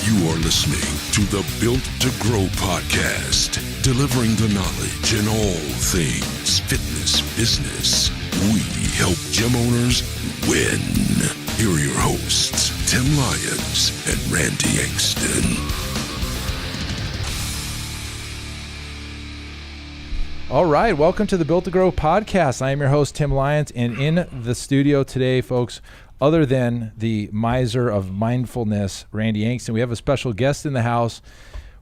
You are listening to the Built to Grow podcast, delivering the knowledge in all things fitness business. We help gym owners win. Here are your hosts, Tim Lyons and Randy Engston. All right, welcome to the Built to Grow podcast. I am your host, Tim Lyons, and in the studio today, folks, other than the miser of mindfulness, Randy Engston, we have a special guest in the house.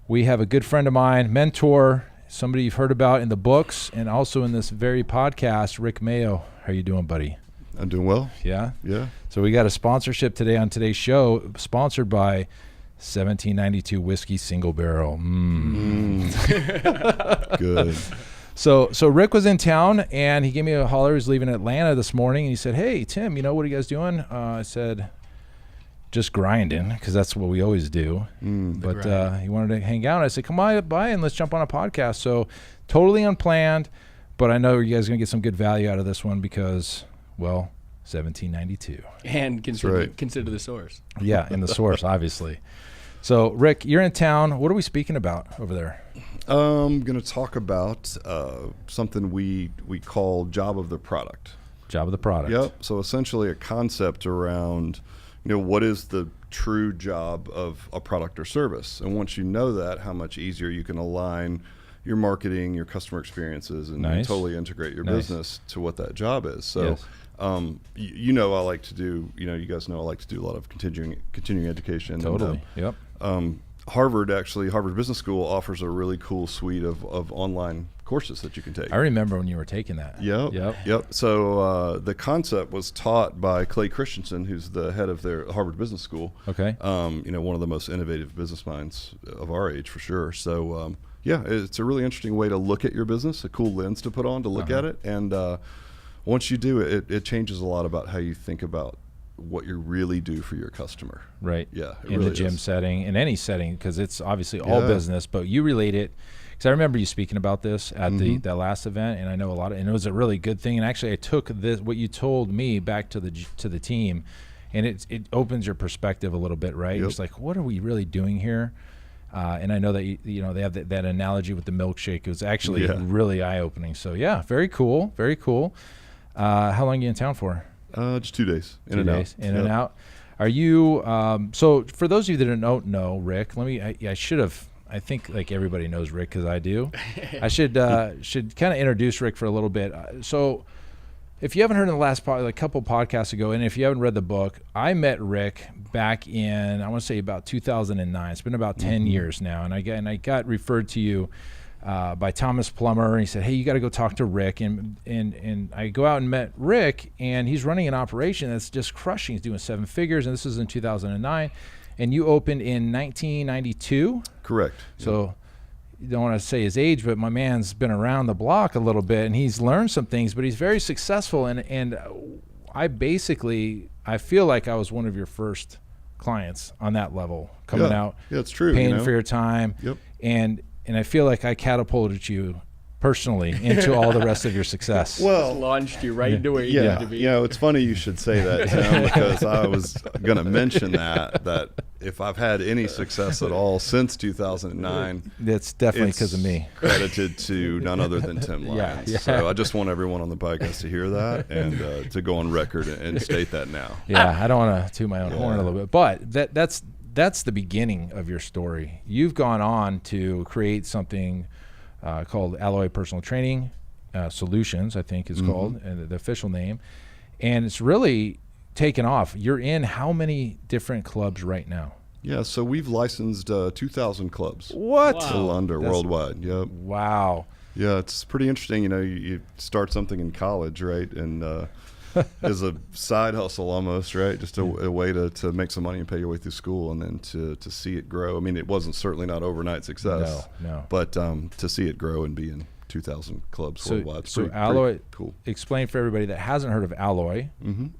We have a good friend of mine, mentor, somebody you've heard about in the books and also in this very podcast, Rick Mayo. How are you doing, buddy? I'm doing well. Yeah? Yeah. So we got a sponsorship today on today's show, sponsored by 1792 Whiskey Single Barrel. Good. So Rick was in town, and he gave me a holler. He was leaving Atlanta this morning, and he said, "Hey, Tim, what are you guys doing?" I said, "Just grinding," because that's what we always do. But he wanted to hang out. I said, "Come on by and let's jump on a podcast." So totally unplanned, but I know you guys are going to get some good value out of this one because, well, 1792. And consider the source. Yeah, and the source, obviously. So, Rick, you're in town. What are we speaking about over there? I'm going to talk about something we call job of the product. Job of the product. Yep. So essentially a concept around, what is the true job of a product or service? And once you know that, how much easier you can align your marketing, your customer experiences, and totally integrate your business to what that job is. So, I like to do, you guys know I like to do a lot of continuing education. Totally. Yep. Harvard Business School offers a really cool suite of online courses that you can take. I remember when you were taking that. Yep. So the concept was taught by Clay Christensen, who's the head of their Harvard Business School. Okay. One of the most innovative business minds of our age, for sure. So it's a really interesting way to look at your business, a cool lens to put on to look at it, and once you do it changes a lot about how you think about what you really do for your customer. Right. Yeah. In really the gym setting, in any setting, because it's obviously all business, but you relate it. Because I remember you speaking about this at that last event, and I know and it was a really good thing. And actually, I took what you told me back to the team, and it opens your perspective a little bit, right? Yep. It's like, what are we really doing here? And I know that they have that analogy with the milkshake. It was actually really eye opening. So yeah, very cool, very cool. How long are you in town for? Just 2 days. In and out. Are you, so for those of you that don't know Rick, I think like everybody knows Rick because I do. I should kind of introduce Rick for a little bit. So if you haven't heard in the last couple podcasts ago, and if you haven't read the book, I met Rick back in, I want to say about 2009. It's been about 10 years now. And I got referred to you by Thomas Plummer, and he said, "Hey, you got to go talk to Rick." And I go out and met Rick, and he's running an operation that's just crushing. He's doing 7 figures, and this is in 2009. And you opened in 1992? Correct. So you don't want to say his age, but my man's been around the block a little bit, and he's learned some things, but he's very successful. And I feel like I was one of your first clients on that level, coming out. Yeah, it's true. Paying for your time. Yep. And I feel like I catapulted you personally into all the rest of your success. Well, launched you right into where you need to be. It's funny you should say that, Tim, because I was going to mention that if I've had any success at all since 2009, that's definitely because of me. Credited to none other than Tim Lyons. Yeah. So I just want everyone on the podcast to hear that and to go on record and state that now. Yeah, I don't want to toot my own horn a little bit, but that's the beginning of your story. You've gone on to create something called Alloy Personal Training Solutions, I think is called, and the official name. And it's really taken off. You're in how many different clubs right now? Yeah, so we've licensed 2,000 clubs. What? Worldwide. Yep. Wow. Yeah, it's pretty interesting. You start something in college, right? And as a side hustle almost, right? Just a way to make some money and pay your way through school, and then to see it grow. I mean, it wasn't certainly not overnight success. No. But to see it grow and be in 2,000 clubs worldwide. So Alloy, pretty cool. Explain for everybody that hasn't heard of Alloy,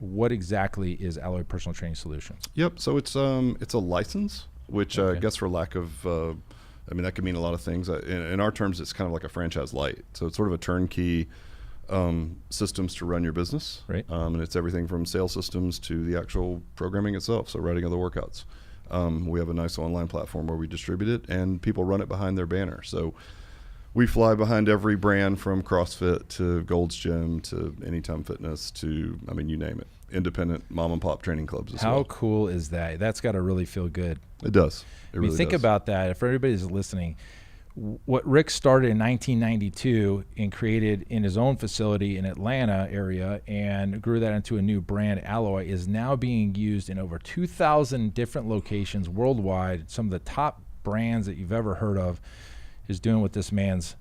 what exactly is Alloy Personal Training Solutions? Yep, so it's a license, which I guess for lack of, that could mean a lot of things. In our terms, it's kind of like a franchise light. So it's sort of a turnkey systems to run your business. Right. And it's everything from sales systems to the actual programming itself, so writing of the workouts. We have a nice online platform where we distribute it, and people run it behind their banner. So we fly behind every brand from CrossFit to Gold's Gym to Anytime Fitness to, I mean, you name it, independent mom and pop training clubs as well. How cool is that? That's got to really feel good. It does. It really think does. about that. If everybody's listening, what Rick started in 1992 and created in his own facility in Atlanta area and grew that into a new brand, Alloy, is now being used in over 2,000 different locations worldwide. Some of the top brands that you've ever heard of is doing what this man's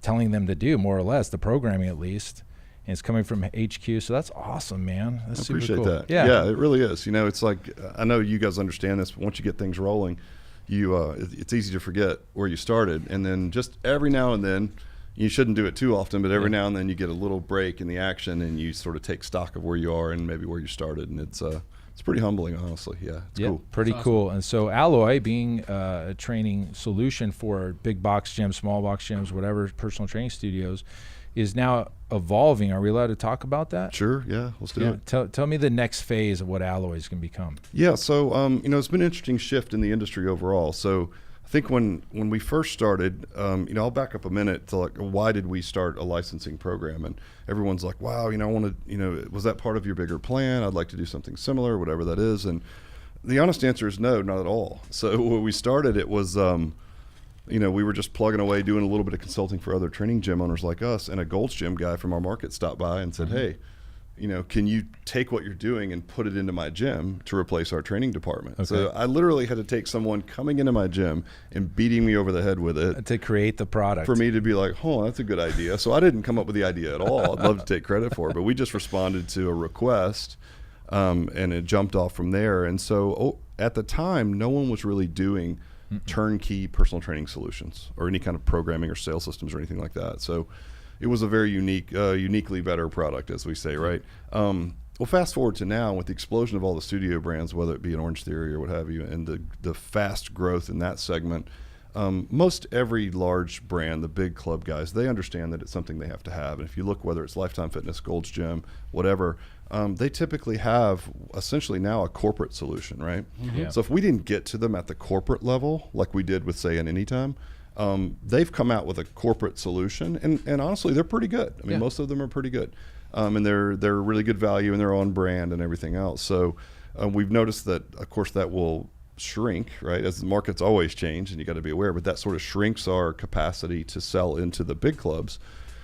telling them to do, more or less, the programming at least. And it's coming from HQ, so that's awesome, man. That's super appreciate cool. that. Yeah, it really is. You know, it's like, I know you guys understand this, but once you get things rolling, it's easy to forget where you started, and then just every now and then, you shouldn't do it too often, but every now and then you get a little break in the action, and you sort of take stock of where you are and maybe where you started, and it's pretty humbling, honestly. Yeah, it's cool. Pretty awesome. cool. And so Alloy, being a training solution for big box gyms, small box gyms, whatever, personal training studios, is now evolving. Are we allowed to talk about that? Sure, yeah, let's do it. Tell me the next phase of what Alloys can become. Yeah, so it's been an interesting shift in the industry overall. So I think when we first started, I'll back up a minute to like, why did we start a licensing program? And everyone's like, wow, I want to, was that part of your bigger plan? I'd like to do something similar, whatever that is. And the honest answer is no, not at all. So when we started, it was, we were just plugging away, doing a little bit of consulting for other training gym owners like us, and a Gold's Gym guy from our market stopped by and said, hey, can you take what you're doing and put it into my gym to replace our training department? Okay. So I literally had to take someone coming into my gym and beating me over the head with it to create the product for me to be like, oh, that's a good idea. So I didn't come up with the idea at all. I'd love to take credit for it, but we just responded to a request, and it jumped off from there. And so at the time, no one was really doing turnkey personal training solutions or any kind of programming or sales systems or anything like that. So it was a very uniquely better product, as we say, right? Well, fast forward to now with the explosion of all the studio brands, whether it be an Orange Theory or what have you, and the fast growth in that segment, most every large brand, the big club guys, they understand that it's something they have to have. And if you look, whether it's Lifetime Fitness, Gold's Gym, whatever, they typically have essentially now a corporate solution, right? Mm-hmm. Yeah. So if we didn't get to them at the corporate level, like we did with, say, an Anytime, they've come out with a corporate solution, and honestly, they're pretty good. I mean, most of them are pretty good, and they're really good value in their own brand and everything else. So we've noticed that, of course, that will shrink, right, as the markets always change, and you got to be aware, but that sort of shrinks our capacity to sell into the big clubs.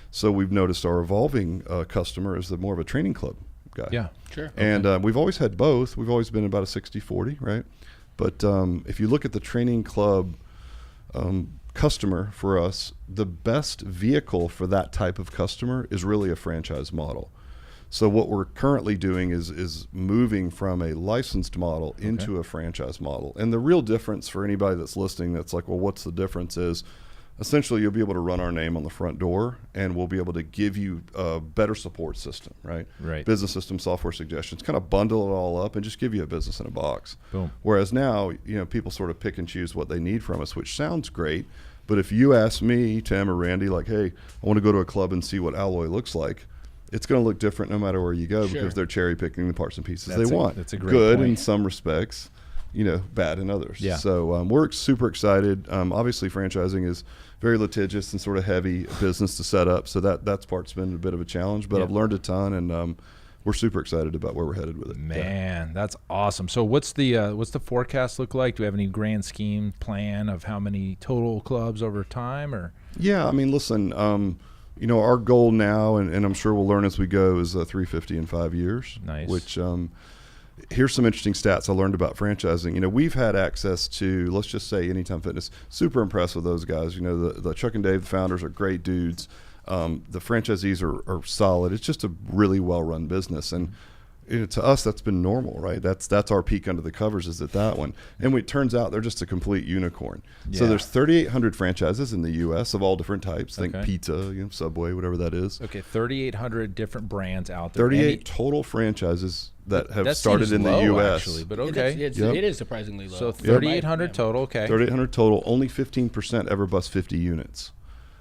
So we've noticed our evolving customer is more of a training club guy. Yeah, sure. And we've always had both. We've always been about a 60-40, right? But if you look at the training club customer for us, the best vehicle for that type of customer is really a franchise model. So what we're currently doing is moving from a licensed model into a franchise model. And the real difference for anybody that's listening that's like, well, what's the difference is essentially you'll be able to run our name on the front door, and we'll be able to give you a better support system, right? Right. Business system, software suggestions, kind of bundle it all up and just give you a business in a box. Boom. Whereas now, people sort of pick and choose what they need from us, which sounds great. But if you ask me, Tim or Randy, like, hey, I want to go to a club and see what Alloy looks like, it's going to look different no matter where you go, because they're cherry picking the parts and pieces they want. That's a great good point. In some respects, bad in others. Yeah. So we're super excited. Obviously, franchising is very litigious and sort of heavy business to set up. So that's part's been a bit of a challenge, but I've learned a ton, and we're super excited about where we're headed with it. Man, that's awesome. So what's the forecast look like? Do we have any grand scheme plan of how many total clubs over time? Or yeah, I mean, listen, our goal now, and I'm sure we'll learn as we go, is 350 in 5 years. Nice. Which here's some interesting stats I learned about franchising. We've had access to, let's just say, Anytime Fitness. Super impressed with those guys. The Chuck and Dave, the founders, are great dudes. The franchisees are solid. It's just a really well-run business, and to us that's been normal, right? That's our peek under the covers, is at that one. And it turns out they're just a complete unicorn. Yeah. So there's 3,800 franchises in the U.S. of all different types. Think pizza, Subway, whatever that is. Okay, 3,800 different brands out there. 38 total franchises that have started in the U.S. Actually, but okay, it is surprisingly low. So 3,800 total. Okay, 3,800 total. Only 15% ever bust 50 units.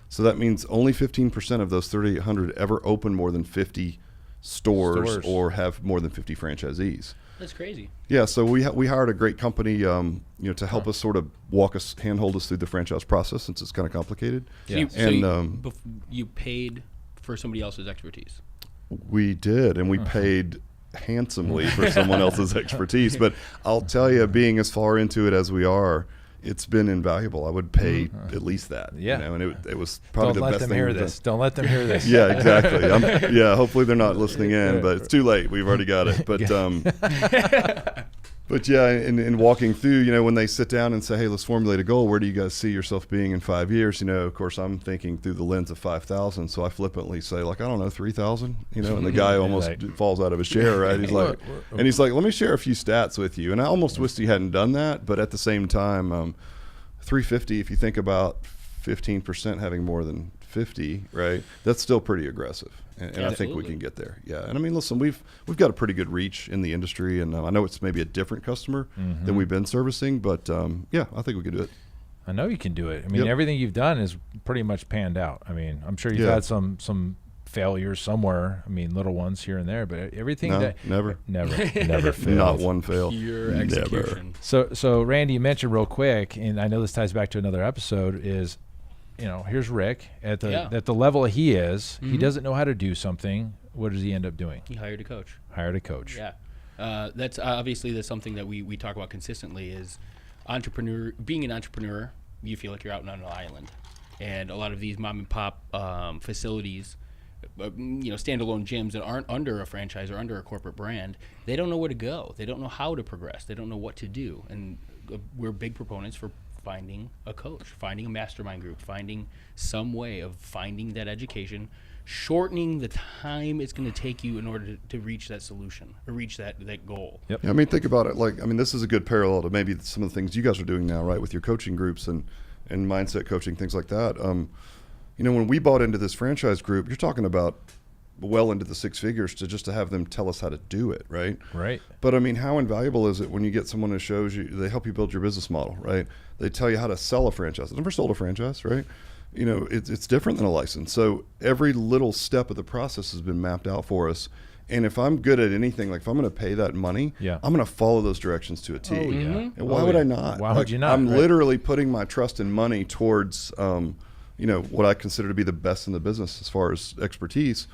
So that means only 15% of those 3,800 ever open more than 50 stores or have more than 50 franchisees. That's crazy. Yeah, so we hired a great company, to help us sort of handhold us through the franchise process, since it's kind of complicated. Yeah. You paid for somebody else's expertise. We did, and we paid handsomely for someone else's expertise. But I'll tell you, being as far into it as we are, it's been invaluable. I would pay at least that. Yeah. And it was probably the best thing. Don't let them hear this. Yeah, exactly. Hopefully they're not listening in, but it's too late. We've already got it. But yeah, in walking through, when they sit down and say, hey, let's formulate a goal, where do you guys see yourself being in 5 years? Of course, I'm thinking through the lens of 5,000. So I flippantly say, I don't know, 3,000, and the guy almost falls out of his chair, right? He's like, let me share a few stats with you. And I almost wish he hadn't done that. But at the same time, 350, if you think about 15% having more than 50, right? That's still pretty aggressive. And I think we can get there. Yeah. And listen, we've got a pretty good reach in the industry, and I know it's maybe a different customer than we've been servicing, but I think we can do it. I know you can do it. Everything you've done is pretty much panned out. I'm sure you've had some failures somewhere. Little ones here and there, but everything never failed. Not one fail. Pure execution. So Randy, you mentioned real quick, and I know this ties back to another episode, is here's Rick at the level he is. He doesn't know how to do something. What does he end up doing? He hired a coach. Yeah. That's something that we talk about consistently is being an entrepreneur. You feel like you're out on an island, and a lot of these mom and pop facilities, standalone gyms that aren't under a franchise or under a corporate brand, they don't know where to go. They don't know how to progress. They don't know what to do. And we're big proponents for finding a coach, finding a mastermind group, finding some way of finding that education, shortening the time it's going to take you in order to reach that solution or reach that goal. Yep. Yeah, think about it. This is a good parallel to maybe some of the things you guys are doing now, right, with your coaching groups and mindset coaching, things like that. When we bought into this franchise group, you're talking about well into the six figures to have them tell us how to do it, right? Right. But how invaluable is it when you get someone who shows you, they help you build your business model, right? They tell you how to sell a franchise. I've never sold a franchise, right? It's different than a license. So every little step of the process has been mapped out for us. And if I'm good at anything, if I'm going to pay that money, I'm going to follow those directions to a T. Oh, yeah. And why would I not? Why would you not? I'm literally putting my trust and money towards, what I consider to be the best in the business as far as expertise.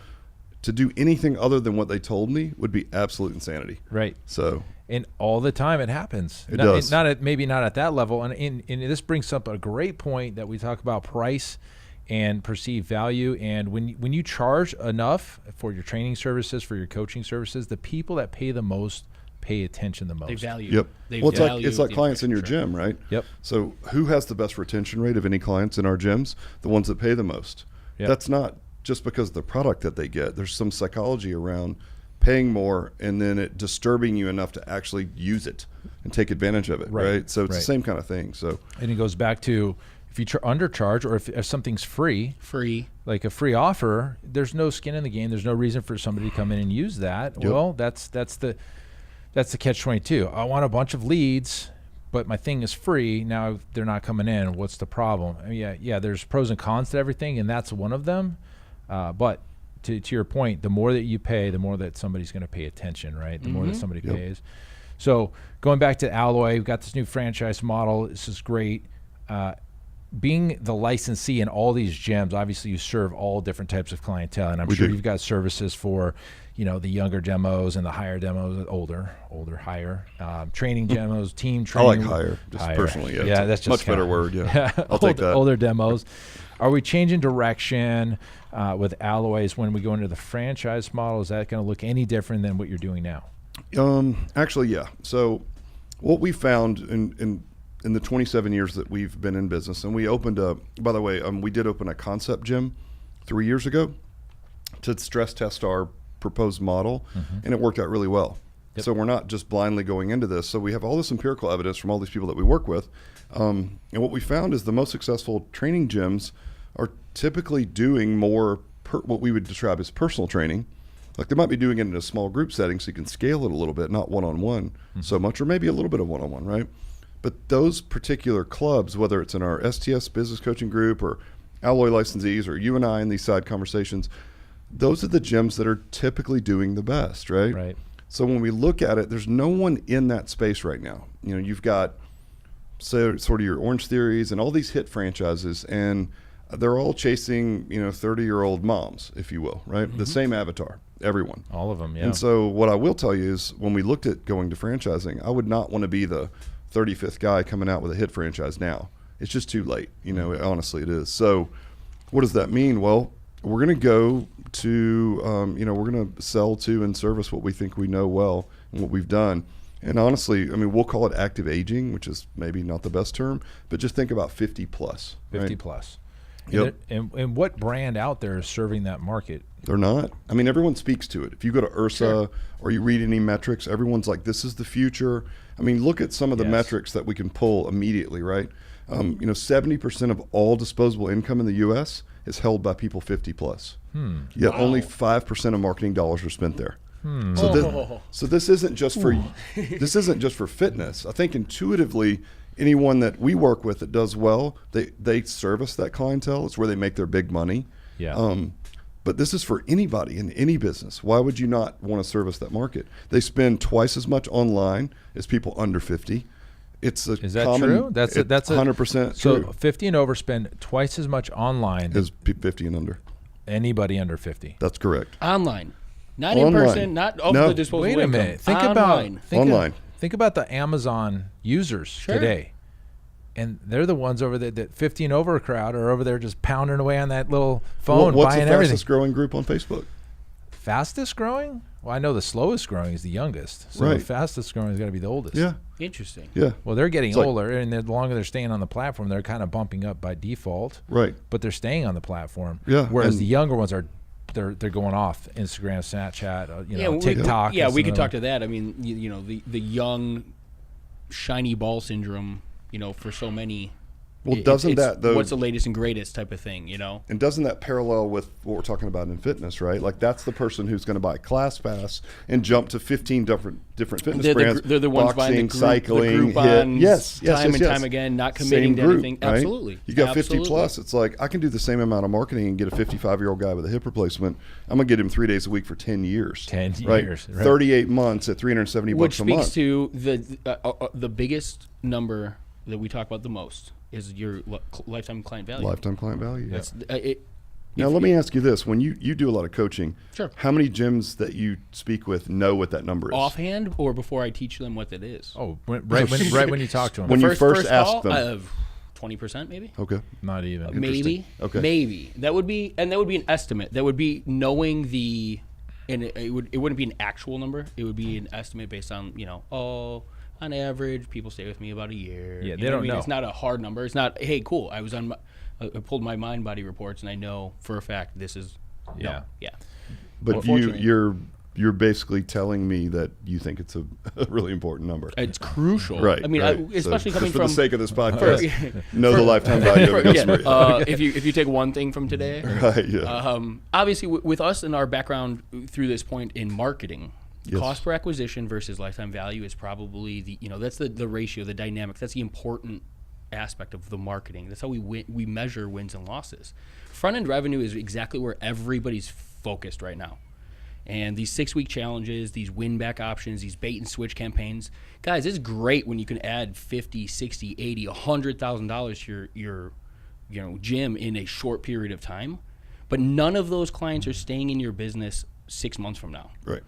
To do anything other than what they told me would be absolute insanity. Right. So, and all the time it happens. It does. Maybe not at that level. And this brings up a great point that we talk about price and perceived value. And when you charge enough for your training services, for your coaching services, the people that pay the most pay attention the most. They value. Yep. It's like clients in your gym, right? Yep. So who has the best retention rate of any clients in our gyms? The ones that pay the most. Yep. That's not just because of the product that they get. There's some psychology around paying more and then it disturbing you enough to actually use it and take advantage of it, right? So it's the same kind of thing. So, and it goes back to if you undercharge or if something's free, like a free offer, there's no skin in the game. There's no reason for somebody to come in and use that. Yep. Well, that's the catch-22. I want a bunch of leads, but my thing is free. Now they're not coming in. What's the problem? Yeah, there's pros and cons to everything, and that's one of them. But to your point, the more that you pay, the more that somebody's going to pay attention, right? The more that somebody pays. So going back to Alloy, we've got this new franchise model. This is great. Being the licensee in all these gyms, obviously you serve all different types of clientele, and I'm sure you've got services for, the younger demos and the higher demos, older, higher, training demos, team training. I like higher, personally. Yeah, that's just much better word. Yeah, I'll take that. Older demos. Are we changing direction with Alloys when we go into the franchise model? Is that going to look any different than what you're doing now? Actually, yeah. So what we found in the 27 years that we've been in business, and we opened by the way, we did open a concept gym 3 years ago to stress test our proposed model, and it worked out really well. Yep. So we're not just blindly going into this. So we have all this empirical evidence from all these people that we work with. And what we found is the most successful training gyms are typically doing more what we would describe as personal training. Like they might be doing it in a small group setting so you can scale it a little bit, not one-on-one so much, or maybe a little bit of one-on-one, right? But those particular clubs, whether it's in our STS business coaching group or Alloy licensees or you and I in these side conversations, those are the gyms that are typically doing the best, right? Right. So when we look at it, there's no one in that space right now. You know, you've got sort of your Orange Theories and all these hit franchises, and they're all chasing, 30-year-old moms, if you will, right? The same avatar, everyone. All of them, yeah. And so what I will tell you is when we looked at going to franchising, I would not want to be the 35th guy coming out with a hit franchise now. It's just too late. Honestly, it is. So what does that mean? Well, we're going to go to, we're going to sell to and service what we think we know well and what we've done. And honestly, we'll call it active aging, which is maybe not the best term, but just think about 50 plus. 50 right? plus. Yep. And what brand out there is serving that market? They're not. Everyone speaks to it. If you go to Ursa or you read any metrics, everyone's like, this is the future. Look at some of the metrics that we can pull immediately, right? 70% of all disposable income in the U.S. is held by people 50 plus. Yet only 5% of marketing dollars are spent there. So this isn't just for this isn't just for fitness. I think intuitively, anyone that we work with that does well, they service that clientele. It's where they make their big money. Yeah. But this is for anybody in any business. Why would you not want to service that market? They spend twice as much online as people under 50. Is that true? That's 100% so true. 50 and over spend twice as much online as 50 and under. Anybody under 50. That's correct. Online. Not in person, not of the disposable income. Wait a minute. Think about the Amazon users today. And they're the ones over there, that 50 and over crowd are over there just pounding away on that little phone, What's buying the everything. fastest growing group on Facebook? Fastest growing? Well, I know the slowest growing is the youngest. So the fastest growing has got to be the oldest. Yeah. Interesting. Yeah. Well, they're getting older, and the longer they're staying on the platform, they're kind of bumping up by default. Right. But they're staying on the platform. Yeah. Whereas the younger ones are they're going off Instagram, Snapchat, TikTok. Yeah, we could talk to that. The young shiny ball syndrome, for so many. Well, doesn't that though? What's the latest and greatest type of thing, And doesn't that parallel with what we're talking about in fitness, right? Like that's the person who's going to buy ClassPass and jump to 15 different fitness brands. They're the ones buying the cycling, HIIT, time again, not committing to anything. Right? Absolutely. You got 50 plus. It's like I can do the same amount of marketing and get a 55-year-old guy with a hip replacement. I'm gonna get him 3 days a week for 10 years. 10 right? years. Right. 38 months at $370 Which a month. Which speaks to the biggest number that we talk about the most. Is your lifetime client value. Lifetime client value, yeah. Now, let me ask you this. When you do a lot of coaching, how many gyms that you speak with know what that number is? Offhand or before I teach them what that is? Oh, right when you talk to them. When you first ask them. 20% maybe? Okay. Not even. Maybe. Okay. Maybe. That would be an estimate. That would be knowing and it wouldn't be an actual number. It would be an estimate based on, on average, people stay with me about a year. Yeah, they don't know. It's not a hard number. It's not, hey, cool. I pulled my mind body reports, and I know for a fact this is. Yeah. Yeah. But you're basically telling me that you think it's a really important number. It's crucial. Right. Especially coming for from. the sake of this podcast, know the lifetime value of a customer. If you take one thing from today. Right. Yeah. Obviously, with us and our background through this point in marketing. Yes. Cost per acquisition versus lifetime value is probably that's the ratio, the dynamics. That's the important aspect of the marketing. That's how we measure wins and losses. Front end revenue is exactly where everybody's focused right now. And these 6-week challenges, these win back options, these bait and switch campaigns, guys, it's great when you can add $50, $60, $80, $100,000 to your gym in a short period of time. But none of those clients are staying in your business 6 months from now. Right.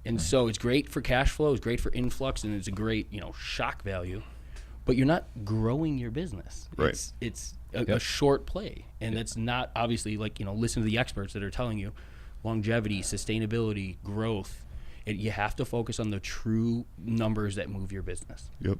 And so it's great for cash flow, it's great for influx, and it's a great, shock value. But you're not growing your business. Right. It's a short play. And that's not obviously listen to the experts that are telling you longevity, sustainability, growth. You have to focus on the true numbers that move your business. Yep.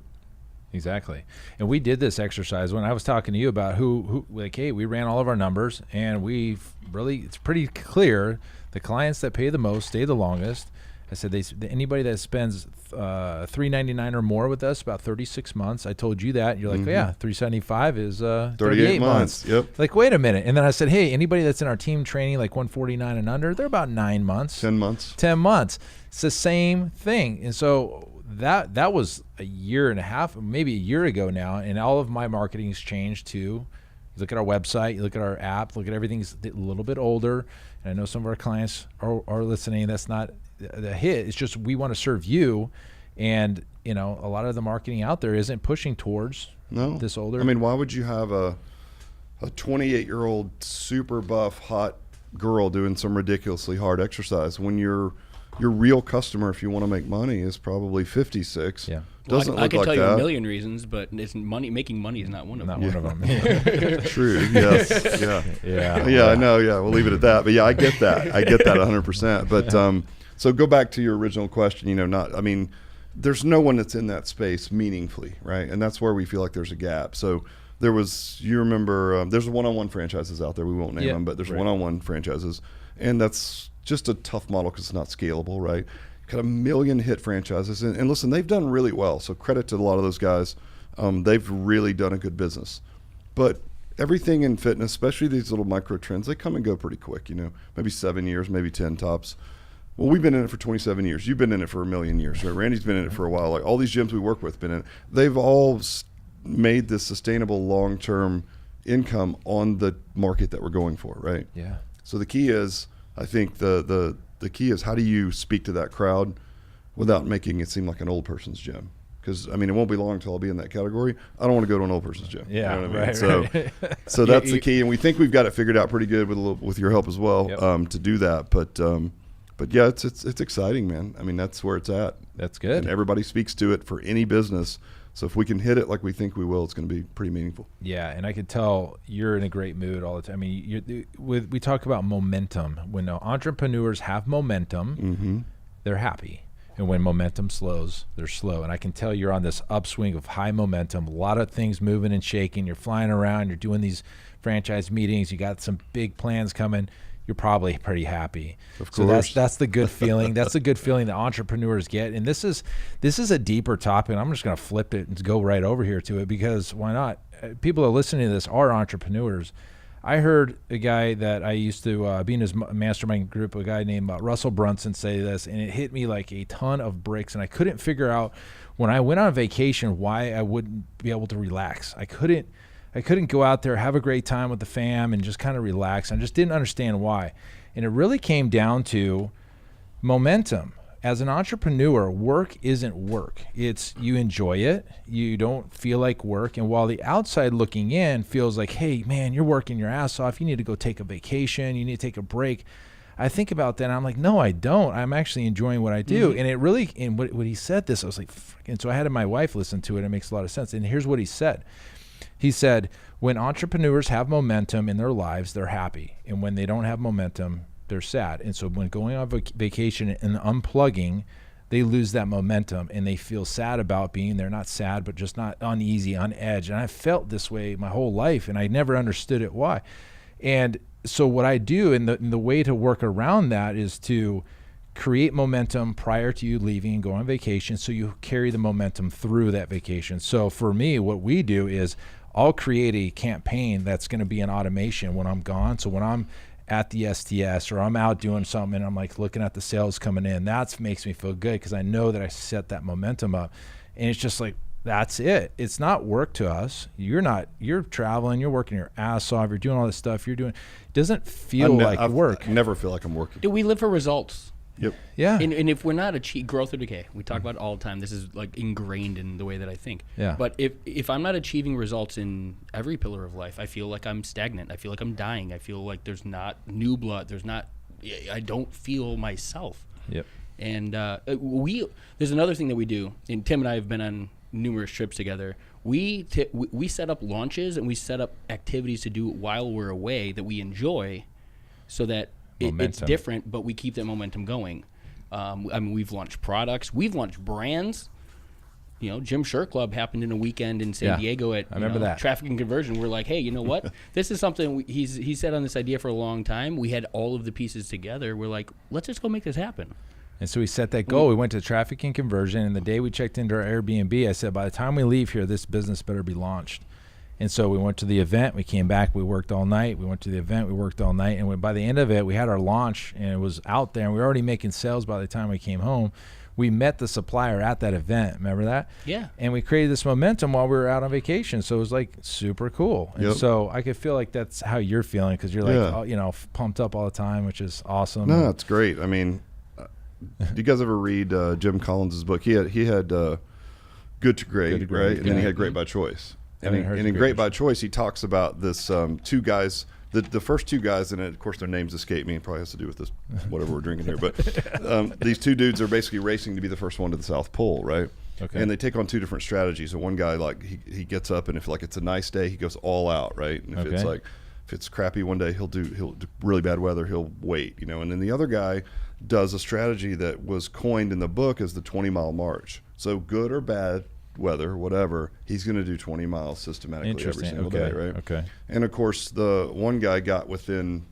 Exactly. And we did this exercise when I was talking to you about who hey, we ran all of our numbers, and it's pretty clear the clients that pay the most stay the longest. I said anybody that spends $399 or more with us about 36 months. I told you that. You're like, yeah, 375 is 38 months. Yep. Like, wait a minute. And then I said, hey, anybody that's in our team training, like 149 and under, they're about 9 months. 10 months. 10 months. It's the same thing. And so that was a year and a half, maybe a year ago now, and all of my marketing's changed to You look at our website, you look at our app, look at everything's a little bit older. And I know some of our clients are listening. That's not the hit. It's just we want to serve you. And, a lot of the marketing out there isn't pushing towards this older. I mean, why would you have a 28-year-old super buff, hot girl doing some ridiculously hard exercise when your real customer, if you want to make money, is probably 56? Yeah. Doesn't I look can like tell you that. a million reasons, but making money is not one of them. Not one of them. True. Yes. Yeah. Yeah. I know. Yeah. We'll leave it at that. But yeah, I get that. 100%. But so go back to your original question. There's no one that's in that space meaningfully, right? And that's where we feel like there's a gap. So you remember, there's one-on-one franchises out there. We won't name them, but there's one-on-one franchises, and that's just a tough model because it's not scalable, right? Got a million hit franchises, and listen, they've done really well. So credit to a lot of those guys. They've really done a good business. But everything in fitness, especially these little micro trends, they come and go pretty quick. Maybe 7 years, maybe 10 tops. Well, we've been in it for 27 years. You've been in it for a million years. Right? Randy's been in it for a while. Like all these gyms we work with been in it. They've all made this sustainable long-term income on the market that we're going for, right? Yeah. So the key is, I think the key is how do you speak to that crowd without making it seem like an old person's gym? Because it won't be long until I'll be in that category. I don't want to go to an old person's gym. Yeah, you know what I mean? right. So that's the key, and we think we've got it figured out pretty good with your help as well. Yep. To do that. But yeah, it's exciting, man. That's where it's at. That's good. And everybody speaks to it for any business. So if we can hit it like we think we will, it's going to be pretty meaningful. Yeah, and I could tell you're in a great mood all the time. We talk about momentum. When entrepreneurs have momentum, they're happy. And when momentum slows, they're slow. And I can tell you're on this upswing of high momentum, a lot of things moving and shaking. You're flying around. You're doing these franchise meetings. You got some big plans coming. You're probably pretty happy. Of course. So that's the good feeling. That's the good feeling that entrepreneurs get. And this is a deeper topic. And I'm just going to flip it and go right over here to it because why not? People that are listening to this are entrepreneurs. I heard a guy that I used to be in his mastermind group, a guy named Russell Brunson, say this, and it hit me like a ton of bricks. And I couldn't figure out when I went on vacation why I wouldn't be able to relax. I couldn't go out there, have a great time with the fam, and just kind of relax. I just didn't understand why. And it really came down to momentum. As an entrepreneur, work isn't work. It's you enjoy it. You don't feel like work. And while the outside looking in feels like, hey, man, you're working your ass off. You need to go take a vacation. You need to take a break. I think about that, and I'm like, no, I don't. I'm actually enjoying what I do. And it really, and when he said this, I was like, and so I had my wife listen to it. It makes a lot of sense. And here's what he said. He said, when entrepreneurs have momentum in their lives, they're happy. And when they don't have momentum, they're sad. And so when going on vacation and unplugging, they lose that momentum and they feel sad about being there. Not sad, but just not uneasy, on edge. And I felt this way my whole life, and I never understood it why. And so what I do, and the way to work around that is to create momentum prior to you leaving and going on vacation so you carry the momentum through that vacation. So for me, what we do is I'll create a campaign that's going to be an automation when I'm gone. So when I'm at the STS or I'm out doing something and I'm like looking at the sales coming in, that makes me feel good because I know that I set that momentum up. And it's just like, that's it. It's not work to us. You're traveling, you're working your ass off, you're doing all this stuff it doesn't feel like work. I never feel like I'm working. Do we live for results? Yep. Yeah. And if we're not growth or decay, we talk about it all the time. This is like ingrained in the way that I think. Yeah. But if I'm not achieving results in every pillar of life, I feel like I'm stagnant. I feel like I'm dying. I feel like there's not new blood. I don't feel myself. Yep. And there's another thing that we do, and Tim and I have been on numerous trips together. We set up launches and we set up activities to do while we're away that we enjoy, so that it's different, but we keep that momentum going. We've launched products, we've launched brands. Gym Shirt Club happened in a weekend in San Diego at that. Traffic and Conversion. We're like, hey, you know what? This is something he's said on this idea for a long time. We had all of the pieces together. We're like, let's just go make this happen. And so we set that goal. We went to Traffic and Conversion, and the day we checked into our Airbnb, I said, by the time we leave here, this business better be launched. And so we went to the event, we came back, we worked all night. We went to the event, we worked all night. And by the end of it, we had our launch and it was out there and we were already making sales by the time we came home. We met the supplier at that event. Remember that? Yeah. And we created this momentum while we were out on vacation. So it was like super cool. And so I could feel like that's how you're feeling because you're like, pumped up all the time, which is awesome. No, it's great. I mean, do you guys ever read Jim Collins' book? He had Good to Great, right? And then he had Great by Choice. And in Great by Choice, he talks about this two guys. The first two guys, and of course their names escape me. It probably has to do with this, whatever we're drinking here. But these two dudes are basically racing to be the first one to the South Pole, right? Okay. And they take on two different strategies. So one guy, like he gets up, and if like it's a nice day, he goes all out, right? And if it's crappy one day, he'll do really bad weather, he'll wait, And then the other guy does a strategy that was coined in the book as the 20-mile march. So good or bad weather, whatever, he's going to do 20 miles systematically every single day, right? Okay. And of course, the one guy got within,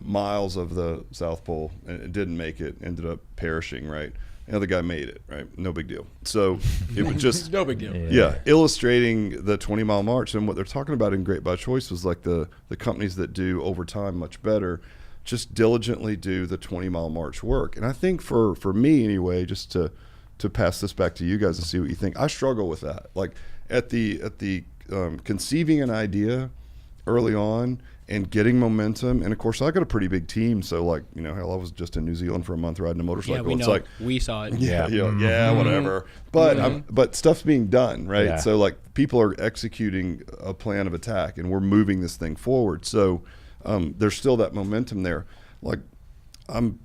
miles of the South Pole and it didn't make it, ended up perishing, right? The other guy made it, right? No big deal. So it was just no big deal. Yeah, illustrating the 20-mile march. And what they're talking about in Great by Choice was like the companies that do over time much better, just diligently do the 20-mile march work. And I think for me anyway, just to pass this back to you guys and see what you think. I struggle with that. Like at the conceiving an idea early on and getting momentum. And of course I got a pretty big team. So like, hell, I was just in New Zealand for a month riding a motorcycle. Yeah, we know. Like, we saw it. Yeah, whatever. But but stuff's being done, right? Yeah. So like people are executing a plan of attack and we're moving this thing forward. So there's still that momentum there. Like I'm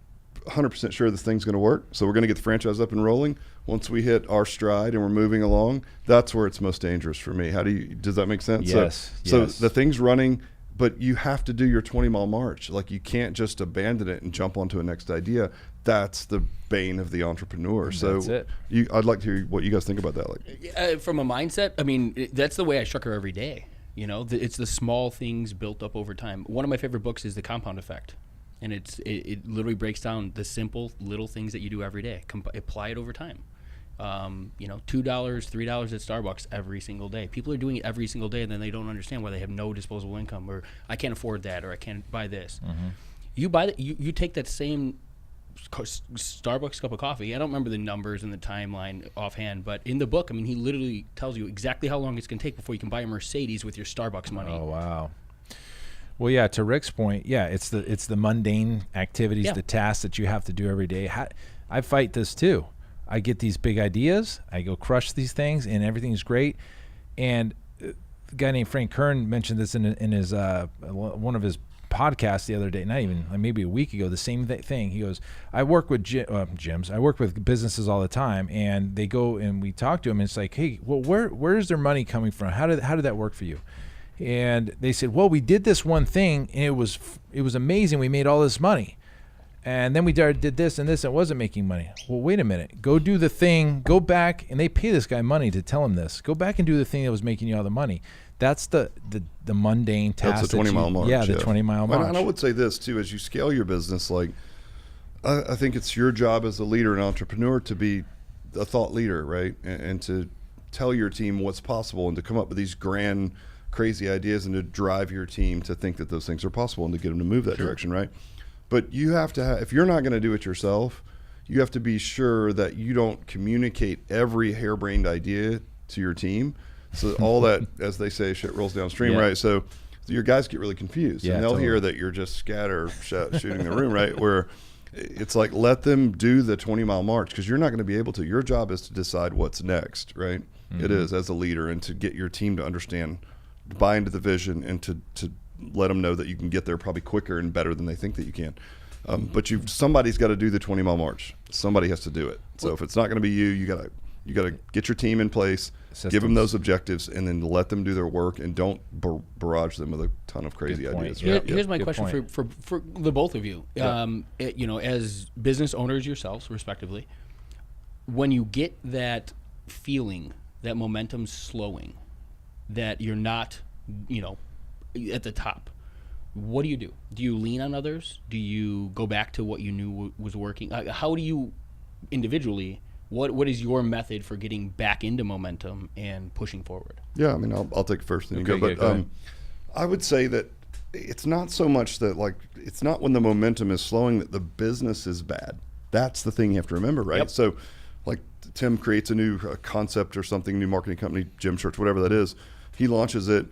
100% sure this thing's going to work. So we're going to get the franchise up and rolling. Once we hit our stride and we're moving along, that's where it's most dangerous for me. Does that make sense? Yes. So the thing's running, but you have to do your 20-mile march. Like you can't just abandon it and jump onto a next idea. That's the bane of the entrepreneur. So that's it. I'd like to hear what you guys think about that. Like, from a mindset, I mean, that's the way I structure every day. It's the small things built up over time. One of my favorite books is The Compound Effect. And it literally breaks down the simple little things that you do every day. Apply it over time. $2, $3 at Starbucks every single day. People are doing it every single day, and then they don't understand why they have no disposable income, or I can't afford that, or I can't buy this. Mm-hmm. You buy that. You take that same Starbucks cup of coffee. I don't remember the numbers and the timeline offhand, but in the book, I mean, he literally tells you exactly how long it's going to take before you can buy a Mercedes with your Starbucks money. Oh wow. Well, yeah, to Rick's point, it's the mundane activities, the tasks that you have to do every day. I fight this too. I get these big ideas, I go crush these things, and everything's great. And a guy named Frank Kern mentioned this in his one of his podcasts the other day, not even maybe a week ago, the same thing. He goes, I work with gyms. I work with businesses all the time, and they go and we talk to them, and it's like, hey, well, where's their money coming from? How did that work for you? And they said, well, we did this one thing, and it was amazing. We made all this money. And then we did this and this, and it wasn't making money. Well, wait a minute. Go do the thing. Go back, and they pay this guy money to tell him this. Go back and do the thing that was making you all the money. That's the mundane task. That's the 20-mile march. Yeah, the 20-mile march. And I would say this, too, as you scale your business, like I think it's your job as a leader and entrepreneur to be a thought leader, right? And to tell your team what's possible and to come up with these grand, crazy ideas and to drive your team to think that those things are possible and to get them to move that direction, right? But you have to if you're not going to do it yourself, you have to be sure that you don't communicate every harebrained idea to your team. So all that, as they say, shit rolls downstream, right? So your guys get really confused, and they'll hear that you're just shooting the room, right? Where it's like, let them do the 20-mile march, because you're not going to be able to. Your job is to decide what's next, right? Mm-hmm. It is, as a leader, and to get your team to understand, buy into the vision, and to let them know that you can get there probably quicker and better than they think that you can. But somebody's got to do the 20-mile march. Somebody has to do it. So if it's not going to be you, you got to get your team in place, give them those objectives, and then let them do their work, and don't barrage them with a ton of crazy ideas. Here's my question for the both of you. As business owners yourselves, respectively, when you get that feeling that momentum's slowing, that you're not, at the top, what do you do? Do you lean on others? Do you go back to what you knew was working? How do you individually What is your method for getting back into momentum and pushing forward? Yeah, I mean, I'll take it first, then you Okay, go. yeah, But go ahead. I would say that it's not so much that, like, it's not when the momentum is slowing that the business is bad. That's the thing you have to remember, right? Yep. So, like, Tim creates a new concept or something, new marketing company, gym shirts, whatever that is. He launches it.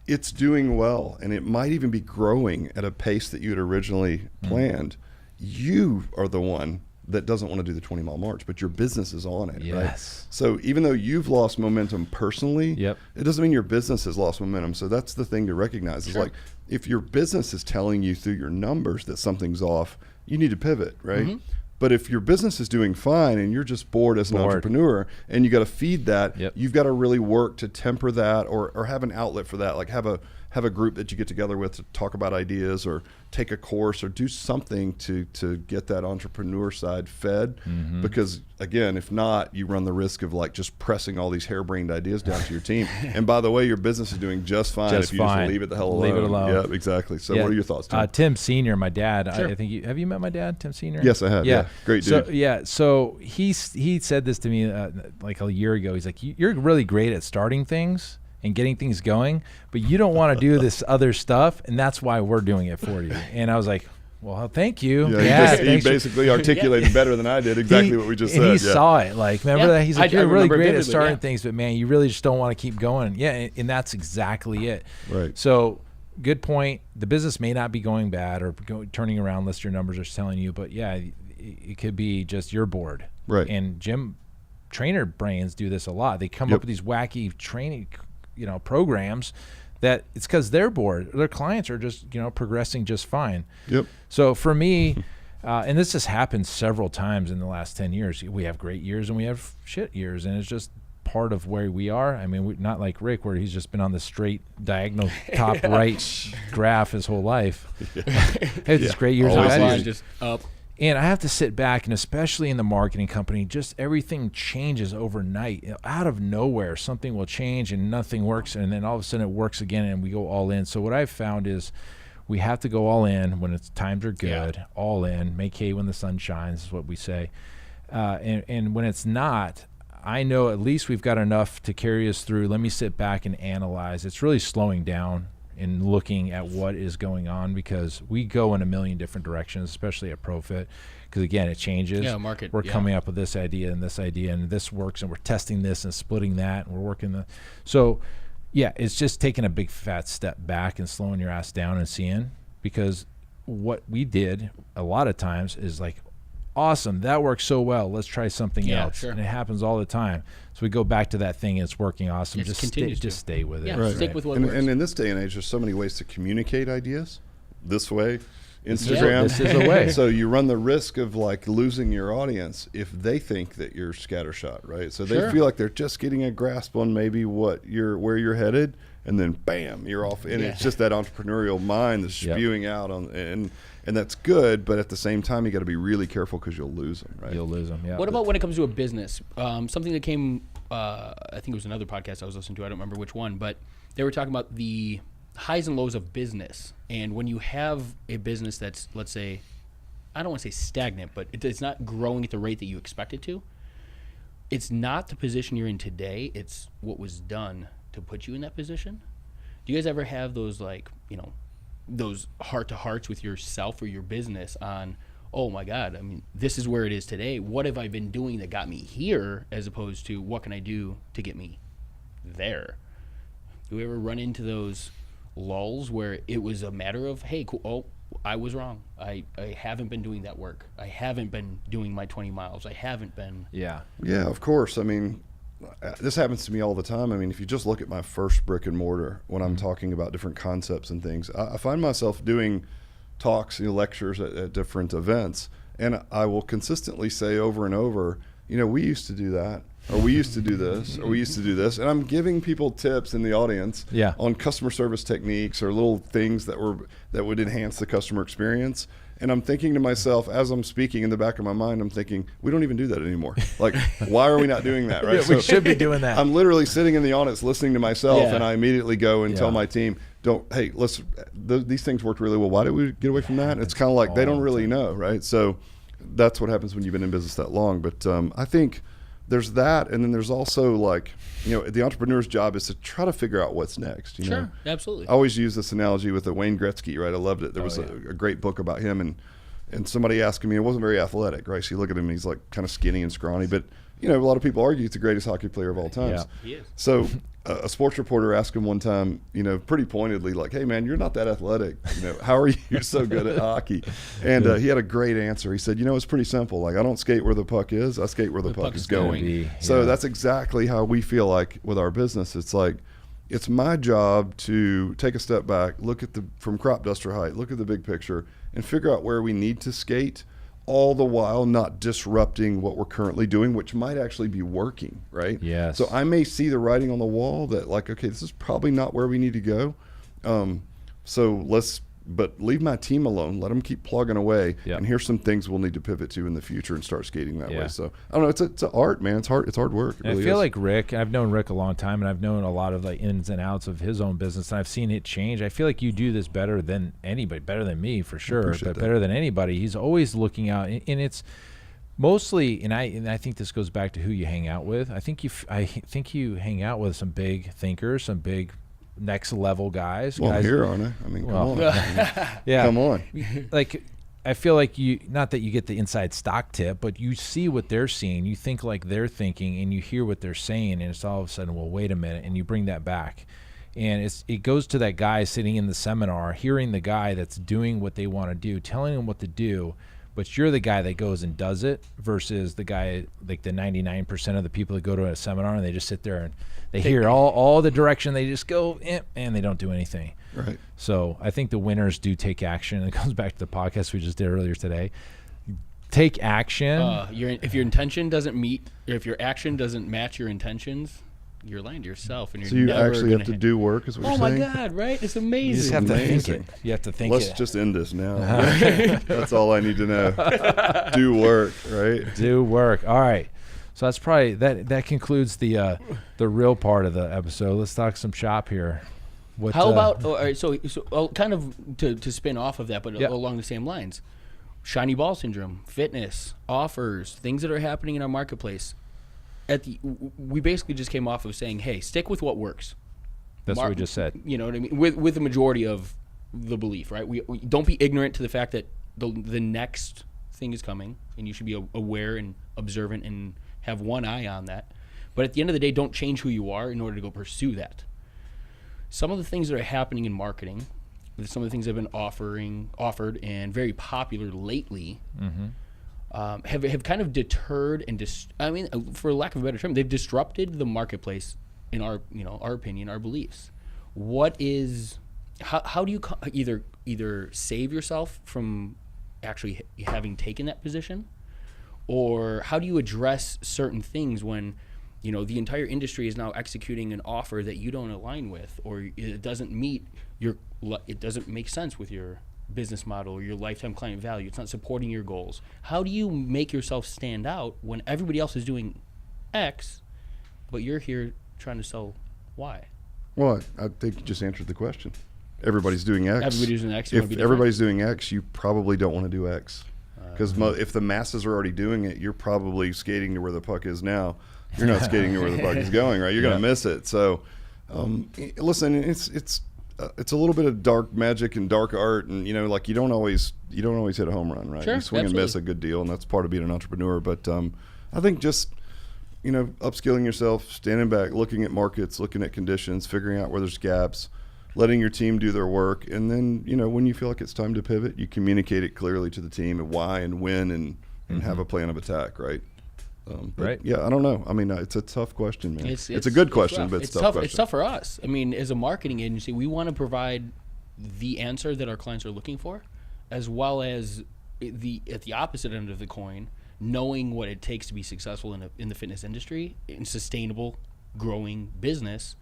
It's doing well, and it might even be growing at a pace that you had originally planned. You are the one that doesn't want to do the 20-mile march, but your business is on it, Yes. right? So even though you've lost momentum personally, Yep. it doesn't mean your business has lost momentum. So that's the thing to recognize is, like, if your business is telling you through your numbers that something's off, you need to pivot, right? But if your business is doing fine and you're just bored as an entrepreneur and you got to feed that, you've got to really work to temper that or have an outlet for that. Like have a group that you get together with to talk about ideas or take a course or do something to get that entrepreneur side fed. Because again, if not, you run the risk of like just pressing all these harebrained ideas down to your team. And by the way, your business is doing just fine if you just leave it the hell alone. Leave it alone. Yeah, exactly. So what are your thoughts, Tim? Tim Senior, my dad. I think have you met my dad, Tim Senior? Yes, I have. Yeah. Great dude. So he said this to me like a year ago. He's like, you're really great at starting things and getting things going, but you don't want to do this other stuff, and that's why we're doing it for you. And I was like, well, thank you. He basically articulated better than I did exactly what we just said. And he saw it. Like, remember that? He's like, you're really great at starting things, things, but man, you really just don't want to keep going. Yeah, and that's exactly it. Right. So good point. The business may not be going bad or turning around unless your numbers are telling you, but yeah, it could be just you're bored. Right. And gym trainer brains do this a lot. They come up with these wacky training programs that it's because they're bored. Their clients are just, progressing just fine. Yep. So for me, and this has happened several times in the last 10 years, we have great years and we have shit years, and it's just part of where we are. I mean, not like Rick, where he's just been on the straight diagonal top right graph his whole life. It's great years. Always just up. And I have to sit back, and especially in the marketing company, just everything changes overnight. Out of nowhere, something will change and nothing works, and then all of a sudden it works again and we go all in. So what I've found is we have to go all in when times are good, all in, make hay when the sun shines is what we say. And when it's not, I know at least we've got enough to carry us through. Let me sit back and analyze. It's really slowing down and looking at what is going on, because we go in a million different directions, especially at ProFit, because again, it changes. We're coming up with this idea, and this works, and we're testing this and splitting that, and we're working so yeah, it's just taking a big fat step back and slowing your ass down and seeing, because what we did a lot of times is like, awesome, that works so well, let's try something else. And it happens all the time. So we go back to that thing, and it's working awesome. Just stay with it. Stick with what works. And in this day and age, there's so many ways to communicate ideas. This way, Instagram. This is a way. So you run the risk of like losing your audience if they think that you're scattershot, right? So they feel like they're just getting a grasp on maybe where you're headed, and then bam, you're off. And it's just that entrepreneurial mind that's spewing out and that's good, but at the same time, you got to be really careful because you'll lose them, right? You'll lose them, yeah. What about when it comes to a business? Something that came, I think it was another podcast I was listening to, I don't remember which one, but they were talking about the highs and lows of business. And when you have a business that's, let's say, I don't want to say stagnant, but it's not growing at the rate that you expect it to, it's not the position you're in today, it's what was done to put you in that position. Do you guys ever have those, like, those heart-to-hearts with yourself or your business on, oh my God, I mean, this is where it is today. What have I been doing that got me here, as opposed to what can I do to get me there? Do we ever run into those lulls where it was a matter of, hey, cool, oh, I was wrong. I haven't been doing that work. I haven't been doing my 20 miles. I haven't been. Yeah, of course. I mean, this happens to me all the time. I mean, if you just look at my first brick and mortar, when I'm talking about different concepts and things, I find myself doing talks, lectures at different events, and I will consistently say over and over, we used to do that, or we used to do this, or we used to do this, and I'm giving people tips in the audience on customer service techniques or little things that would enhance the customer experience. And I'm thinking to myself, as I'm speaking, in the back of my mind, I'm thinking, we don't even do that anymore. Like, why are we not doing that, right? We should be doing that. I'm literally sitting in the audience listening to myself, and I immediately go and tell my team, these things worked really well. Why did we get away from that? It's kind of like they don't really know, right? So that's what happens when you've been in business that long. But I think there's that, and then there's also like, the entrepreneur's job is to try to figure out what's next. Sure, absolutely. I always use this analogy with the Wayne Gretzky, right? I loved it. There was a great book about him, and somebody asked me, it wasn't very athletic, right? So you look at him, he's like kind of skinny and scrawny, but a lot of people argue he's the greatest hockey player of all time. Yeah. He is. So a sports reporter asked him one time, pretty pointedly, like, hey man, you're not that athletic. How are you so good at hockey? And he had a great answer. He said, it's pretty simple. Like, I don't skate where the puck is. I skate where the puck is going. So that's exactly how we feel like with our business. It's like, it's my job to take a step back, look at from crop duster height, look at the big picture, and figure out where we need to skate, all the while not disrupting what we're currently doing, which might actually be working, right? Yes. So I may see the writing on the wall that like, okay, this is probably not where we need to go. But leave my team alone. Let them keep plugging away. Yep. And here's some things we'll need to pivot to in the future and start skating that Yeah. way. So I don't know. It's an art, man. It's hard work. It really I feel is. like Rick, I've known Rick a long time, and I've known a lot of like ins and outs of his own business, and I've seen it change. I feel like you do this better than anybody, better than me for sure, appreciate but that. better than anybody. He's always looking out, and it's mostly, and I think this goes back to who you hang out with. I think you hang out with some big thinkers, some big next level guys. Well, guys, I'm here, aren't I? I mean, come on. yeah, Come on. like I feel like not that you get the inside stock tip, but you see what they're seeing, you think like they're thinking, and you hear what they're saying, and it's all of a sudden, well, wait a minute, and you bring that back. And it goes to that guy sitting in the seminar, hearing the guy that's doing what they want to do, telling them what to do, but you're the guy that goes and does it versus the guy, like the 99% of the people that go to a seminar and they just sit there and they hear all the direction, they just go and they don't do anything. Right. So I think the winners do take action. It comes back to the podcast we just did earlier today. Take action. If your intention doesn't meet, or if your action doesn't match your intentions, you're lying to yourself, and you're So you never actually have gonna to do work, is what you're Oh my saying? God! Right? It's You amazing. just have to think Amazing. it. You have to think Let's it. just end this now. That's all I need to know. Do work, right? Do work. All right. So that's probably that concludes the real part of the episode. Let's talk some shop here. How about all right, so kind of to spin off of that, but Yep. along the same lines, shiny ball syndrome, fitness, offers, things that are happening in our marketplace. We basically just came off of saying, hey, stick with what works. That's what we just said. You know what I mean? With the majority of the belief, right? We don't be ignorant to the fact that the next thing is coming, and you should be aware and observant and have one eye on that. But at the end of the day, don't change who you are in order to go pursue that. Some of the things that are happening in marketing, some of the things that have been offered and very popular lately, have kind of deterred and for lack of a better term, they've disrupted the marketplace in our opinion, our beliefs. How do you either save yourself from actually having taken that position, or how do you address certain things when the entire industry is now executing an offer that you don't align with, or it doesn't make sense with your business model or your lifetime client value? It's not supporting your goals. How do you make yourself stand out when everybody else is doing X, but you're here trying to sell Y? Well, I think you just answered the question. Everybody's doing X. Everybody's doing X. You wanna be If different? everybody's doing X, you probably don't want to do X. Because if the masses are already doing it, you're probably skating to where the puck is now. You're not skating to where the puck is going, right? You're going to miss it. So, listen, it's a little bit of dark magic and dark art, and you don't always hit a home run, right? Sure, You swing and miss a good deal, and that's part of being an entrepreneur. But I think just upskilling yourself, standing back, looking at markets, looking at conditions, figuring out where there's gaps, letting your team do their work, and then when you feel like it's time to pivot, you communicate it clearly to the team and why and when, and have a plan of attack, right? Right. Yeah, I don't know. I mean, it's a tough question, man. It's a good question, rough. but it's a tough question. It's tough for us. I mean, as a marketing agency, we want to provide the answer that our clients are looking for, as well as at the opposite end of the coin, knowing what it takes to be successful in the fitness industry, in sustainable, growing business.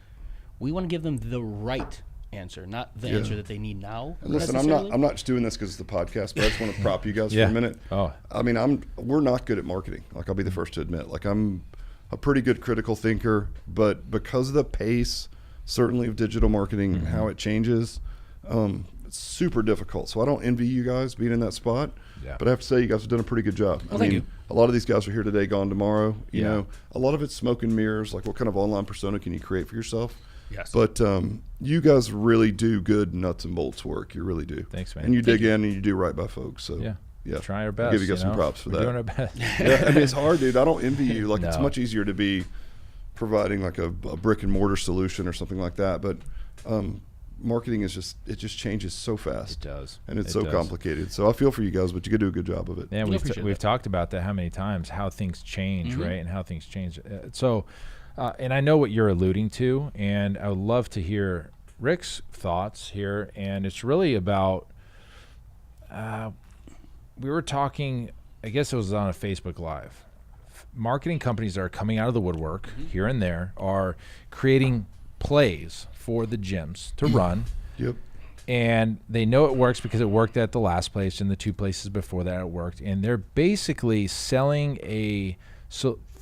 We want to give them the right answer, not the answer that they need now. And listen, I'm not just doing this because it's the podcast, but I just want to prop you guys for Yeah. a minute. Oh. I mean, we're not good at marketing. Like, I'll be the first to admit. Like, I'm a pretty good critical thinker, but because of the pace, certainly of digital marketing and how it changes, super difficult. So I don't envy you guys being in that spot. Yeah. But I have to say, you guys have done a pretty good job. Well, thank you. A lot of these guys are here today, gone tomorrow. You Yeah. know, a lot of it's smoke and mirrors. Like, what kind of online persona can you create for yourself? Yes. But you guys really do good nuts and bolts work. You really do. Thanks, man. And you dig in and you do right by folks. So yeah. Try our best. I'll give you guys some know? props for We're that. doing our best. Yeah, I mean, it's hard, dude. I don't envy you. Like, it's No. much easier to be providing like a brick and mortar solution or something like that. But marketing is just changes so fast. It does. And it's It so does. complicated. So I feel for you guys, but you could do a good job of it. Yeah, We we've appreciate we've that. talked about that how many times, how things change, right, and how things change. And I know what you're alluding to, and I would love to hear Rick's thoughts here. And it's really about, we were talking, I guess it was on a Facebook Live. Marketing companies that are coming out of the woodwork here and there are creating plays for the gyms to run. Yep. And they know it works because it worked at the last place and the two places before that it worked. And they're basically selling a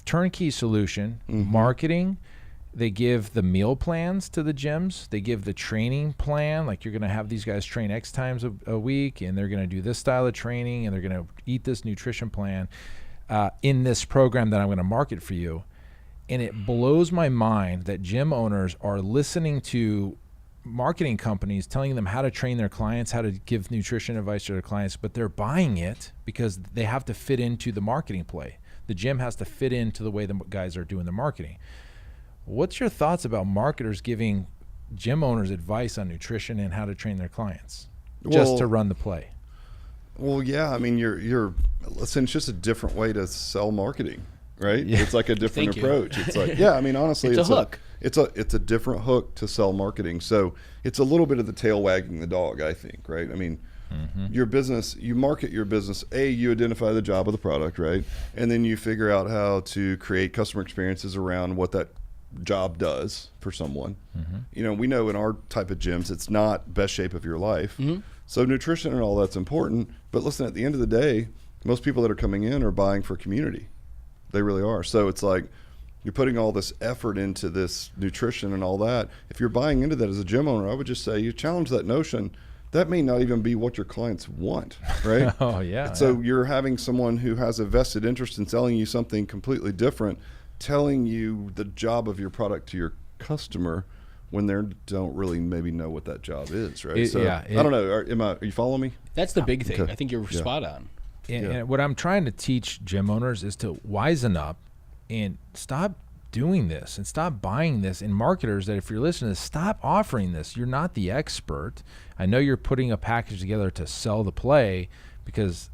turnkey solution, marketing. They give the meal plans to the gyms. They give the training plan, like you're going to have these guys train X times a week, and they're going to do this style of training, and they're going to eat this nutrition plan in this program that I'm going to market for you. And it blows my mind that gym owners are listening to marketing companies telling them how to train their clients, how to give nutrition advice to their clients, but they're buying it because they have to fit into the marketing play. The gym has to fit into the way the guys are doing the marketing. What's your thoughts about marketers giving gym owners advice on nutrition and how to train their clients just to run the play? Well, yeah, I mean, listen, it's just a different way to sell marketing, right? Yeah. It's like a different Thank you. approach. It's like, yeah, I mean, honestly, It's a hook. It's a different hook to sell marketing. So it's a little bit of the tail wagging the dog, I think, right? I mean, your business, you market your business. You identify the job of the product, right? And then you figure out how to create customer experiences around what that job does for someone. You know, we know in our type of gyms, it's not best shape of your life. So nutrition and all that's important. But listen, at the end of the day, most people that are coming in are buying for community. They really are. So it's like you're putting all this effort into this nutrition and all that. If you're buying into that as a gym owner, I would just say you challenge that notion. That may not even be what your clients want, right? Oh, yeah. So you're having someone who has a vested interest in selling you something completely different, telling you the job of your product to your customer when they don't really maybe know what that job is, right? I don't know. Are you following me? That's the big thing. Okay. I think you're spot on. And what I'm trying to teach gym owners is to wisen up and stop doing this and stop buying this. And marketers, that if you're listening to this, stop offering this. You're not the expert. I know you're putting a package together to sell the play because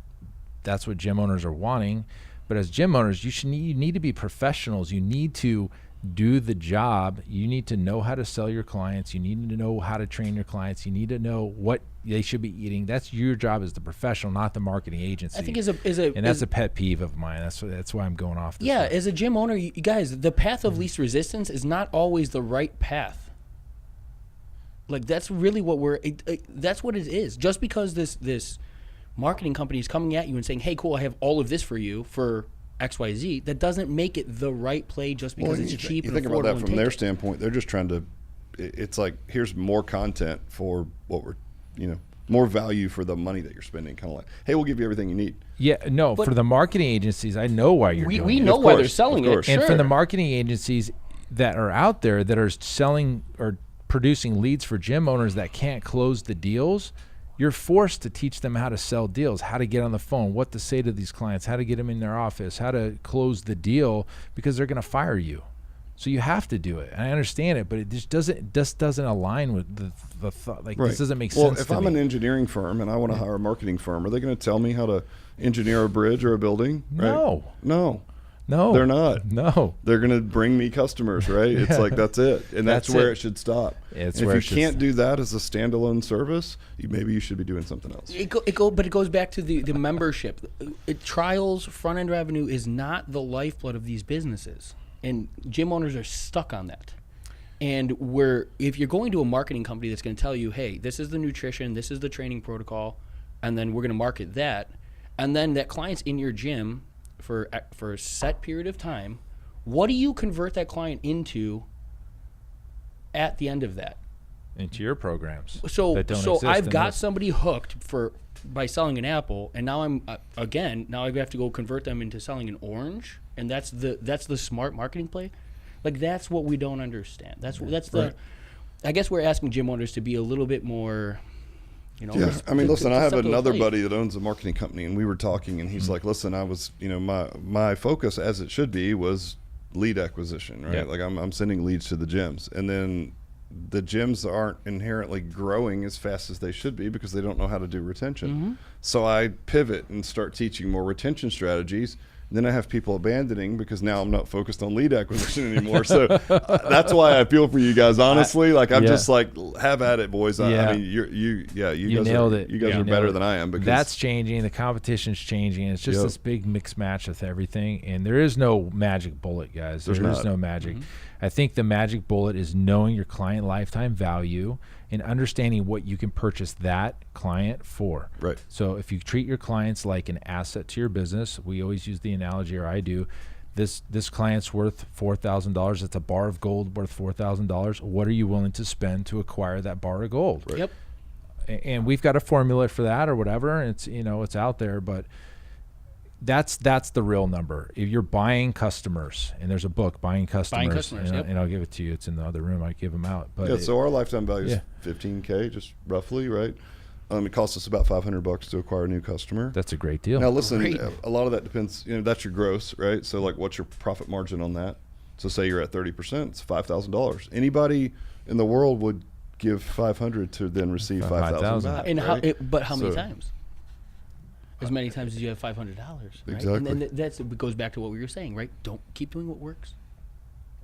that's what gym owners are wanting. But as gym owners, you need to be professionals. You need to do the job. You need to know how to sell your clients. You need to know how to train your clients. You need to know what they should be eating. That's your job as the professional, not the marketing agency. I think that's a pet peeve of mine. That's why I'm going off this. Yeah, way. as a gym owner, you guys, the path of least resistance is not always the right path. Like that's really what that's what it is. Just because this marketing company is coming at you and saying, "Hey, cool, I have all of this for you for XYZ," that doesn't make it the right play just because it's cheap and affordable. You think about that and from take their it. standpoint. They're just trying to. It's like, here's more content for what we're, more value for the money that you're spending. Kind of like, hey, we'll give you everything you need. Yeah, no. But for the marketing agencies, I know why you're doing We it. know Of why they're course, selling of it. course. And for Sure. the marketing agencies that are out there that are selling or producing leads for gym owners that can't close the deals, you're forced to teach them how to sell deals, how to get on the phone, what to say to these clients, how to get them in their office, how to close the deal, because they're going to fire you. So you have to do it. And I understand it, but it just doesn't align with the thought. Like, this doesn't make sense Well, if to I'm me. an engineering firm and I want to hire a marketing firm, are they going to tell me how to engineer a bridge or a building? Right? No, they're not. No. They're going to bring me customers, right? It's like, that's it. And that's where it should stop. It's and where if it you should can't do that as a standalone service, maybe you should be doing something else. But it goes back to the membership. Trials, front end revenue is not the lifeblood of these businesses, and gym owners are stuck on that. And if you're going to a marketing company that's going to tell you, hey, this is the nutrition, this is the training protocol, and then we're going to market that, and then that client's in your gym for a set period of time, what do you convert that client into at the end of that? into your programs. So that don't exist I've in got this. somebody hooked by selling an apple, and now I'm now I have to go convert them into selling an orange, and that's the smart marketing play. Like, that's what we don't understand. That's the. I guess we're asking gym owners to be a little bit more. Yeah, I mean, listen, I have step to the another plate. buddy that owns a marketing company, and we were talking, and he's like, listen, I was, my focus, as it should be, was lead acquisition, right? Yeah. Like, I'm sending leads to the gyms, and then the gyms aren't inherently growing as fast as they should be because they don't know how to do retention. So I pivot and start teaching more retention strategies. Then I have people abandoning because now I'm not focused on lead acquisition anymore. So that's why I feel for you guys. Honestly, I'm just like, have at it, boys. I mean, you guys nailed are, it. You guys are better than I am because that's changing. The competition's changing. It's just Yep. this big mixed match with everything, and there is no magic bullet, guys. There is no magic. I think the magic bullet is knowing your client lifetime value and understanding what you can purchase that client for. Right. So if you treat your clients like an asset to your business, we always use the analogy, or I do, this client's worth $4,000. It's a bar of gold worth $4,000. What are you willing to spend to acquire that bar of gold? Right. Yep. And we've got a formula for that or whatever. It's it's out there, but that's the real number. If you're buying customers, and there's a book, Buying Customers, Yep. and I'll give it to you. It's in the other room. I give them out. But so our lifetime value is Yeah. $15K, just roughly, right? It costs us about $500 to acquire a new customer. that's a great deal. Now, listen, Great. a lot of that depends. That's your gross, right? So, like, what's your profit margin on that? So, say you're at 30%, it's $5,000. Anybody in the world would give $500 to then receive $5,000 back. And right? but how many So- times? As many times as you have $500, right? Exactly. And that's it goes back to what we were saying, right? Don't keep doing what works.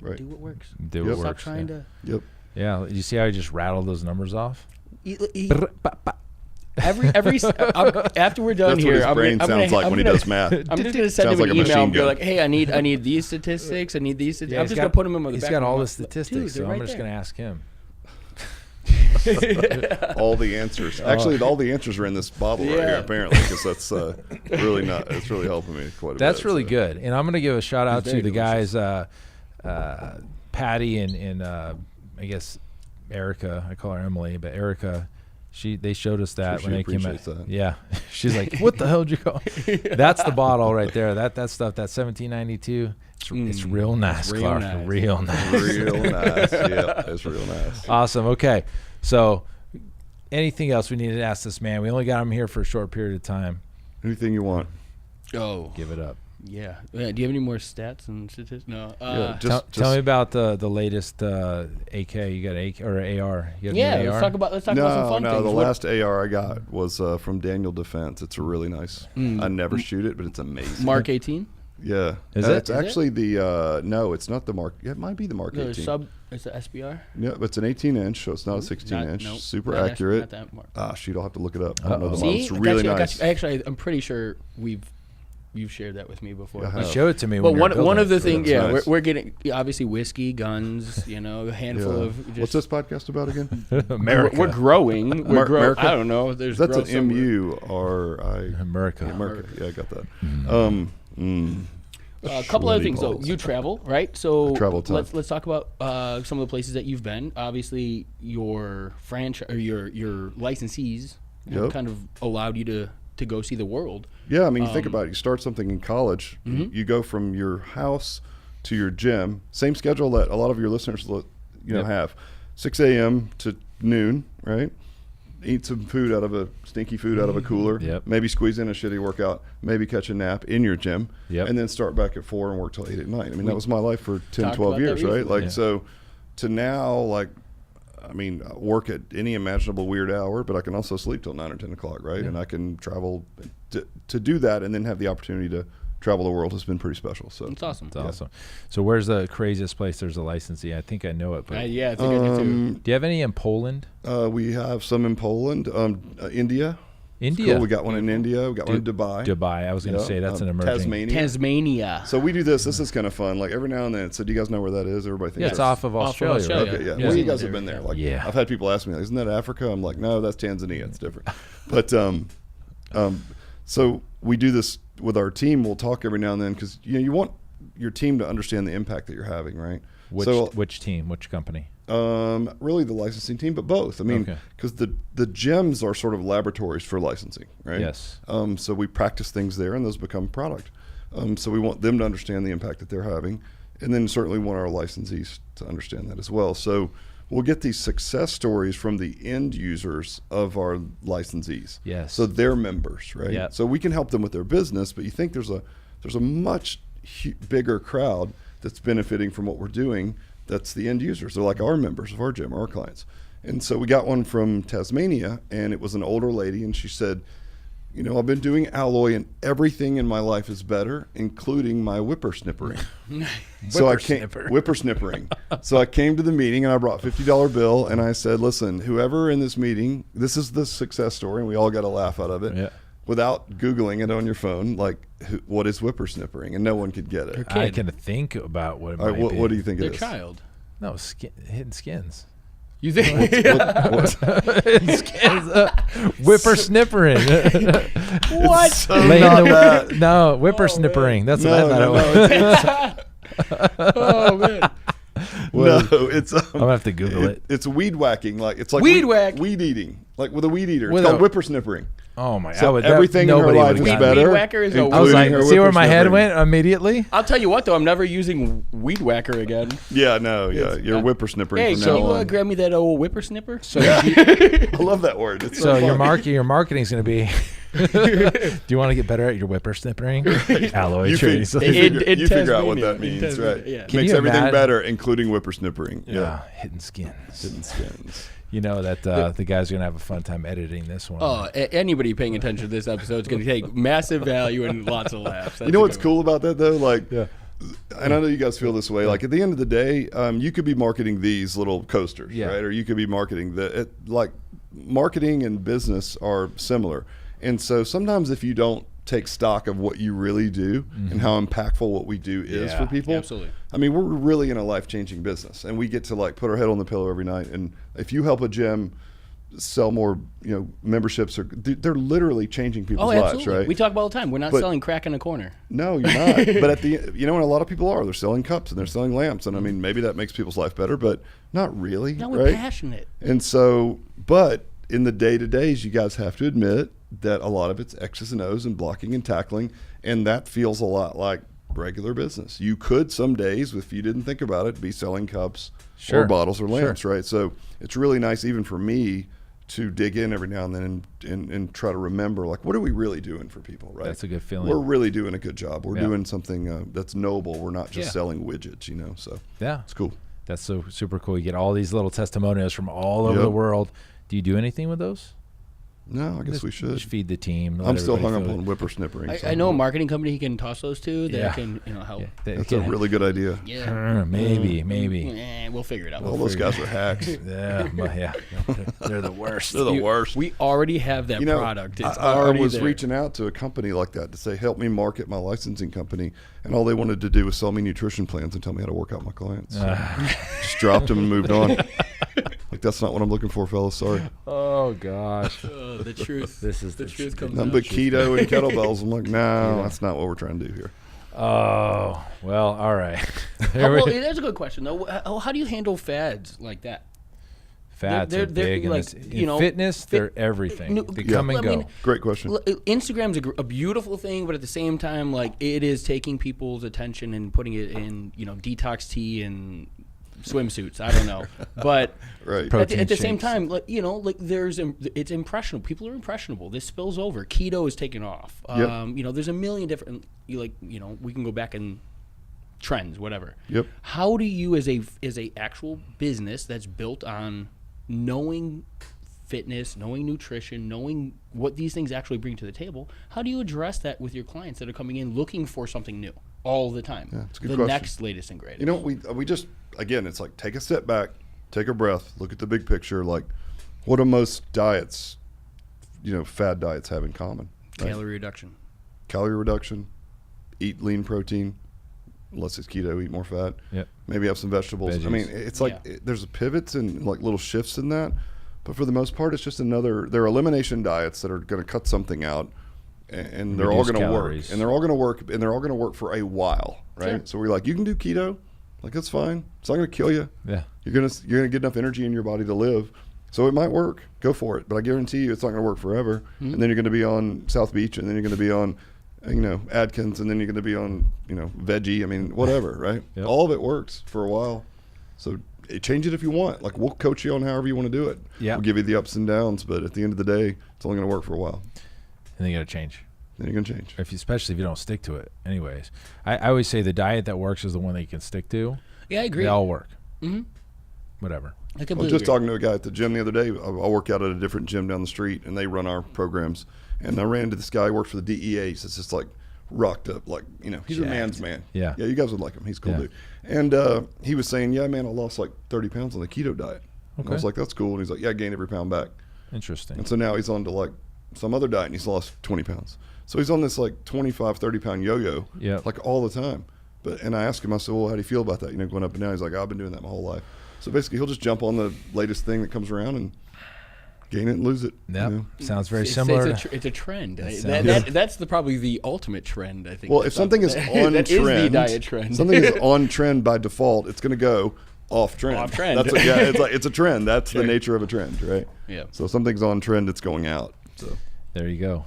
Right. Do what works. Do what Yep. Stop works. trying yeah. to. Yep. Yeah, you see how I just rattled those numbers off? Every after we're done That's here, what his brain sounds like when he does math. I'm just gonna send Sounds him like an a email machine and be gun. like, "Hey, I need these statistics. I need these statistics." Yeah, I'm he's just got- gonna put them in the He's back got of my all the mind. statistics, Dude, so they're I'm right just there. going to ask him. All the answers. Actually, all the answers are in this bottle right here, apparently, because that's really not. It's really helping me quite a bit. That's really so. good. And I'm going to give a shout out to very the delicious. guys, Patty and I guess Erica. I call her Emily, but Erica, they showed us that Sure when she they came out. appreciates that. Yeah, she's like, "What the hell did you call?" That's the bottle right there. That stuff. That 1792. It's real nice, real Clark. nice. Real nice. Real nice. Yeah, it's real nice. Awesome. Okay, so anything else we need to ask this man? We only got him here for a short period of time. Anything you want. Oh, Give it up. yeah. Do you have any more stats and statistics? No. Yeah, Tell me about the latest AK. You got AK or AR? You got a new let's AR? talk about some fun things. The What- last AR I got was from Daniel Defense. It's a really nice. I never shoot it, but it's amazing. Mark 18. Yeah. Is it? It's actually the no, it's not the Mark. Yeah, it might be the Mark The 18. it's a SBR. Yeah, but it's an 18-inch, so it's not a 16-inch. Nope, Super not accurate. Not that Mark. Shoot, I'll have to look it up. I don't know the Uh-oh. model. See, It's really I got nice. you. Actually, I'm pretty sure you've shared that with me before. Yeah, I But- have. Show it to me. But when one you're one of the building things, it. That's nice. we're getting obviously whiskey, guns, a handful Yeah. of. Just, What's this podcast about again? America. We're growing. We're growing. America? I don't know. There's That's growth an somewhere. MURI. America. America. Yeah, I got that. A couple other things though. balls. You travel, right? So travel a ton. let's talk about some of the places that you've been. Obviously, your franchise or your licensees Yep. kind of allowed you to go see the world. Yeah, I mean, you think about it. You start something in college. You go from your house to your gym. Same schedule that a lot of your listeners, Yep. have. 6 a.m. to noon, right? Eat some food out of a stinky food out of a cooler. Yep. Maybe squeeze in a shitty workout. Maybe catch a nap in your gym. Yep. And then start back at 4 and work till 8 at night. I mean, that was my life for 10, talked 12 about that years, right? recently. Like, Yeah. so to now, like, I mean, I work at any imaginable weird hour, but I can also sleep till 9 or 10 o'clock, right? And I can travel to do that, and then have the opportunity to travel the world has been pretty special. So It's awesome. It's awesome. So where's the craziest place there's a licensee? I think I know it, but Yeah, I think I do too. do you have any in Poland? we have some in Poland, India. It's India? cool. We got one in India. We got one in Dubai. Dubai. I was going to Yeah. say that's an emerging. Tasmania. Tasmania. So we do this. This is kind of fun. Like every now and then. So do you guys know where that is? Everybody thinks Yeah, it's that's- off of Australia. Australia. Right? Okay, yeah. Yeah. Well, you Yeah. guys have been there. Like, Yeah. I've had people ask me, like, "Isn't that Africa?" I'm like, "No, that's Tanzania. It's different." But so we do this with our team. We'll talk every now and then because you want your team to understand the impact that you're having, right? Which so which team? Which company? Really the licensing team, but both. I mean, because the gyms are sort of laboratories for licensing, right? Yes. So we practice things there, and those become product. So we want them to understand the impact that they're having, and then certainly want our licensees to understand that as well. So we'll get these success stories from the end users of our licensees. Yes. So they're members, right? Yep. So we can help them with their business, but you think there's a much bigger crowd that's benefiting from what we're doing. That's the end users. They're like our members of our gym, our clients. And so we got one from Tasmania, and it was an older lady, and she said, you know, I've been doing alloy and everything in my life is better, including my whippersnippering. Whippersnippering. So I came to the meeting, and I brought a $50 bill, and I said, listen, whoever in this meeting, this is the success story, and we all got a laugh out of it. Yeah. Without Googling it on your phone, like, what is whippersnippering? And no one could get it. I can think about what it might be. What do you think it Their is? child. No, hidden skins. You think? Hidden skins. Whippersnippering. What? So not no, whippersnippering. That's what I thought it was. Oh man. No, it's I'm gonna have to Google it. It's weed whacking, it's like weed eating, like with a weed eater. It's called whippersnippering. Oh my! So everything in her life is better. Weed whacker is I was like, see where my head went immediately. I'll tell you what, though, I'm never using weed whacker again. Yeah, no, you're whippersnippering. Hey, from can now you on. grab me that old whippersnipper? So I love that word. It's so your fun. your marketing's going to be. Do you want to get better at your whippersnippering? Alloy You trees. figure out what that means, right? Yeah. Makes everything better, including whippersnippering. Yeah, hidden skins. Hidden skins. You know that the guy's going to have a fun time editing this one. Oh, anybody paying attention to this episode is going to take massive value and lots of laughs. You know what's cool about that, though? Like, Yeah. and I know you guys feel this way. Like, at the end of the day, you could be marketing these little coasters, Yeah. right? Or you could be marketing marketing and business are similar. And so sometimes if you don't take stock of what you really do and how impactful what we do is for people. Absolutely. I mean, we're really in a life-changing business, and we get to put our head on the pillow every night. And if you help a gym sell more, memberships, they're literally changing people's lives, right? We talk about all the time. We're not selling crack in a corner. No, you're not. But and a lot of people are. They're selling cups and they're selling lamps, and I mean, maybe that makes people's life better, but not really. No, we're passionate. And so, but in the day-to-days, you guys have to admit that a lot of it's X's and O's and blocking and tackling, and that feels a lot like regular business. You could some days, if you didn't think about it, be selling cups or bottles or lamps, right? So it's really nice, even for me, to dig in every now and then and try to remember, what are we really doing for people, right? That's a good feeling. We're really doing a good job. We're doing something that's noble. We're not just selling widgets, so yeah, it's cool. That's so super cool. You get all these little testimonials from all over the world. Do you do anything with those? No, I guess we should. Just feed the team. I'm still hung up on whippersnippering. I know a marketing company he can toss those to that can help. Yeah, that's a really good idea. Yeah. Maybe. We'll figure it out. All those guys are hacks. Yeah, they're the worst. They're the worst. We already have that product. It's I already was there. reaching out to a company like that to say, help me market my licensing company, and all they wanted to do was sell me nutrition plans and tell me how to work out my clients. So just dropped them and moved on. That's not what I'm looking for, fellas. Sorry. Oh gosh. The truth. This is the truth comes Nothing out. but keto and kettlebells. I'm like, no, that's not what we're trying to do here. Oh well, all right. That's a good question though. How do you handle fads like that? Fads are big in fitness. They're everything. They come and go. Great question. Instagram's a beautiful thing, but at the same time, it is taking people's attention and putting it in, detox tea and swimsuits. I don't know, but right. at the same time, it's impressionable. People are impressionable. This spills over. Keto is taking off. Yep. There's a million different. We can go back and trends, whatever. Yep. How do you, as a actual business that's built on knowing fitness, knowing nutrition, knowing what these things actually bring to the table, how do you address that with your clients that are coming in looking for something new all the time? Yeah, it's a good the question. Next latest and greatest. We just, again, it's take a step back, take a breath, look at the big picture. What do most diets, fad diets have in common? Right? Calorie reduction, eat lean protein, unless it's keto, eat more fat. Yep. Maybe have some vegetables. Veggies. I mean, it's there's pivots and little shifts in that, but for the most part, it's just they're elimination diets that are going to cut something out, and they're all going to work, and they're all going to work, and they're all going to work for a while, right? Sure. So we're you can do keto, Like, that's fine. It's not going to kill you. Yeah. You're gonna get enough energy in your body to live. So it might work. Go for it. But I guarantee you it's not going to work forever. And then you're going to be on South Beach, and then you're going to be on, Adkins, and then you're going to be on, Veggie. I mean, whatever, right? Yep. All of it works for a while. So change it if you want. Like, we'll coach you on however you want to do it. Yeah. We'll give you the ups and downs, but at the end of the day, it's only going to work for a while. And then you got to change. Then you're going to change. Especially if you don't stick to it. Anyways, I always say the diet that works is the one that you can stick to. Yeah, I agree. They all work. Mm-hmm. Whatever. I I completely was just agree. talking to a guy at the gym the other day. I work out at a different gym down the street, and they run our programs. And I ran into this guy who works for the DEA. He's just like rocked up, like, he's a man's man. Yeah. Yeah, you guys would like him. He's a cool Yeah. dude. And he was saying, yeah, man, I lost like 30 pounds on the keto diet. And I Okay. was like, that's cool. And he's like, yeah, I gained every pound back. Interesting. And so now he's on to like some other diet, and he's lost 20 pounds. So he's on this like 25, 30 pound yo-yo, Yep. like all the time. And I asked him, I said, well, how do you feel about that? Going up and down. He's like, I've been doing that my whole life. So basically, he'll just jump on the latest thing that comes around and gain it and lose it. Yep. Sounds very It's similar. it's a trend. sounds- That's probably the ultimate trend, I think. Well, that's if something is on that trend, is the diet trend. something is on trend by default, it's going to go off trend. Off trend. That's it's a trend. That's the nature of a trend, right? Yeah. So if something's on trend, it's going out. So There you go.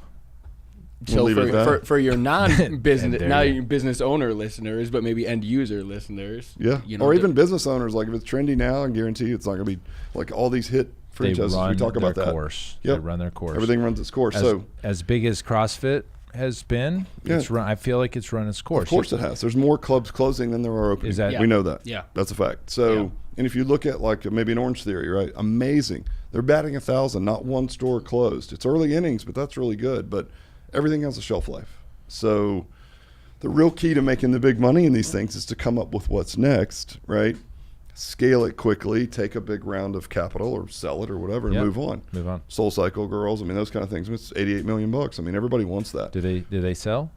So leave it at that. for your non-business, And there not you- your business owner listeners, but maybe end user listeners. yeah, You know, or even business owners, like if it's trendy now, I guarantee you it's not going to be like all these hit They franchises. run We talk about their that. course. Yep. They run their course. Everything runs its course. As, So as big as CrossFit has been, it's Yeah. run. I feel like it's run its course. of course it has. There's more clubs closing than there are opening. Is that- we know that. Yeah. That's a fact. So, Yeah. and if you look at like maybe an Orange Theory, right? Amazing. They're batting 1,000. Not one store closed. It's early innings, but that's really good. But everything has a shelf life. So the real key to making the big money in these things is to come up with what's next, right? Scale it quickly, take a big round of capital or sell it or whatever and Yep. move on. Move on. Soul Cycle girls, I mean, those kind of things. It's $88 million. I mean, everybody wants that. Do they sell?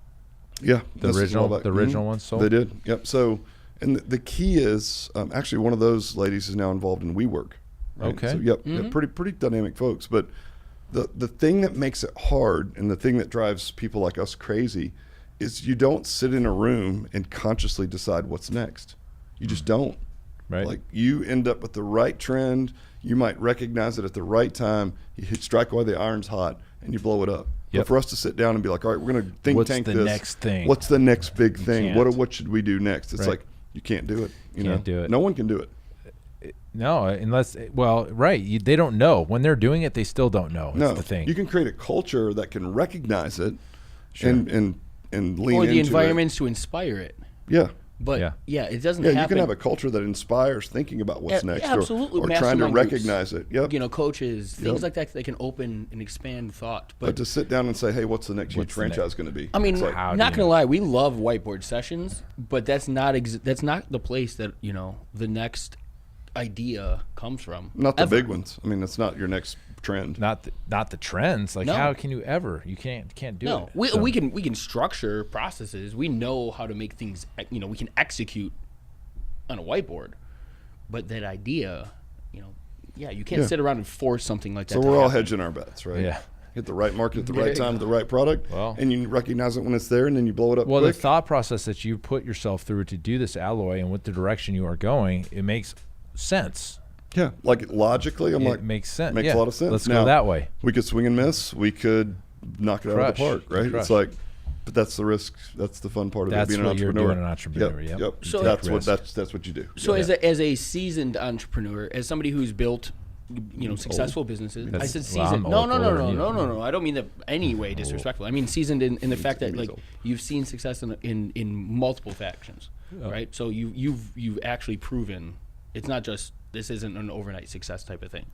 Yeah, The this is original- all about- the original ones sold? They did. Yep. So, and the key is actually one of those ladies is now involved in WeWork. Right? Okay. So, yep. Pretty dynamic folks. But the thing that makes it hard and the thing that drives people like us crazy is you don't sit in a room and consciously decide what's next. You just don't. Right. Like you end up with the right trend. You might recognize it at the right time. You strike while the iron's hot and you blow it up. Yep. But for us to sit down and be like, all right, we're going to think What's tank the this. next thing? What's the next big thing? can't. What should we do next? It's Right. like you can't do it. You Can't know? do it. No one can do it. No, unless right. They don't know when they're doing it. They still don't know. That's No, the thing. you can create a culture that can recognize it Sure. and lean or into the it. environments to inspire it. Yeah. But Yeah. it doesn't Yeah, happen. you can have a culture that inspires thinking about what's next absolutely. or trying to Mastermind groups. recognize it. Yep. Coaches, things Yep. like that can open and expand thought. But to sit down and say, hey, what's the next huge What's the next- franchise going to be? I mean, It's like, how do not you- gonna lie, we love whiteboard sessions, but that's not that's not the place that the next idea comes from. not the Ever. big ones. I mean, it's not your next trend. not the trends. Like No. how can you ever? You can't do No, it. we, So- we can structure processes. We know how to make things. We can execute on a whiteboard, but that idea, you can't Yeah. sit around and force something like that. So to we're all happen. hedging our bets, right? Yeah. Hit the right market at the There right you time, go. the right product, Well- and you recognize it when it's there, and then you blow it up Well, quick. the thought process that you put yourself through to do this alloy and with the direction you are going, it makes sense. Yeah, like logically, I'm It like, makes sense. Makes Yeah. a lot of sense. Let's Now, go that way. We could swing and miss. We could knock it out of the Crush. park, right? Crush. It's like, but that's the risk. That's the fun part of That's it, being an what you're entrepreneur. doing, an entrepreneur, yep. Yep. You take That's what risks. that's what you do. So Yep. as a seasoned entrepreneur, as somebody who's built, successful businesses, I That's- said well, I'm seasoned. No, older than you. no. I don't mean that any way disrespectful. I mean seasoned in the fact that he's like old. you've seen success in multiple factions, right? So you've actually proven it's not just this isn't an overnight success type of thing.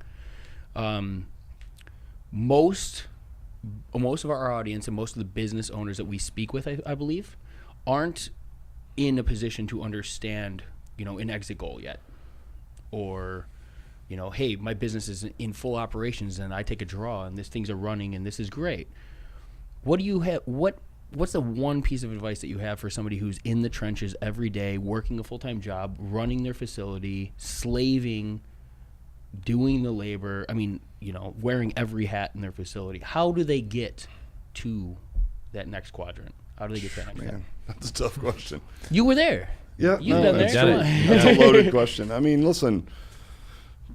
Most of our audience and most of the business owners that we speak with, I believe, aren't in a position to understand, an exit goal yet, or, hey, my business is in full operations and I take a draw and things are running and this is great. What do you have? What's the one piece of advice that you have for somebody who's in the trenches every day, working a full-time job, running their facility, slaving, doing the labor? I mean, wearing every hat in their facility. How do they get to that next quadrant? How do they get to that next step? Man, that's a tough question. You were there. Yeah, You've been there. I've done Come on. it. That's a loaded question. I mean, listen,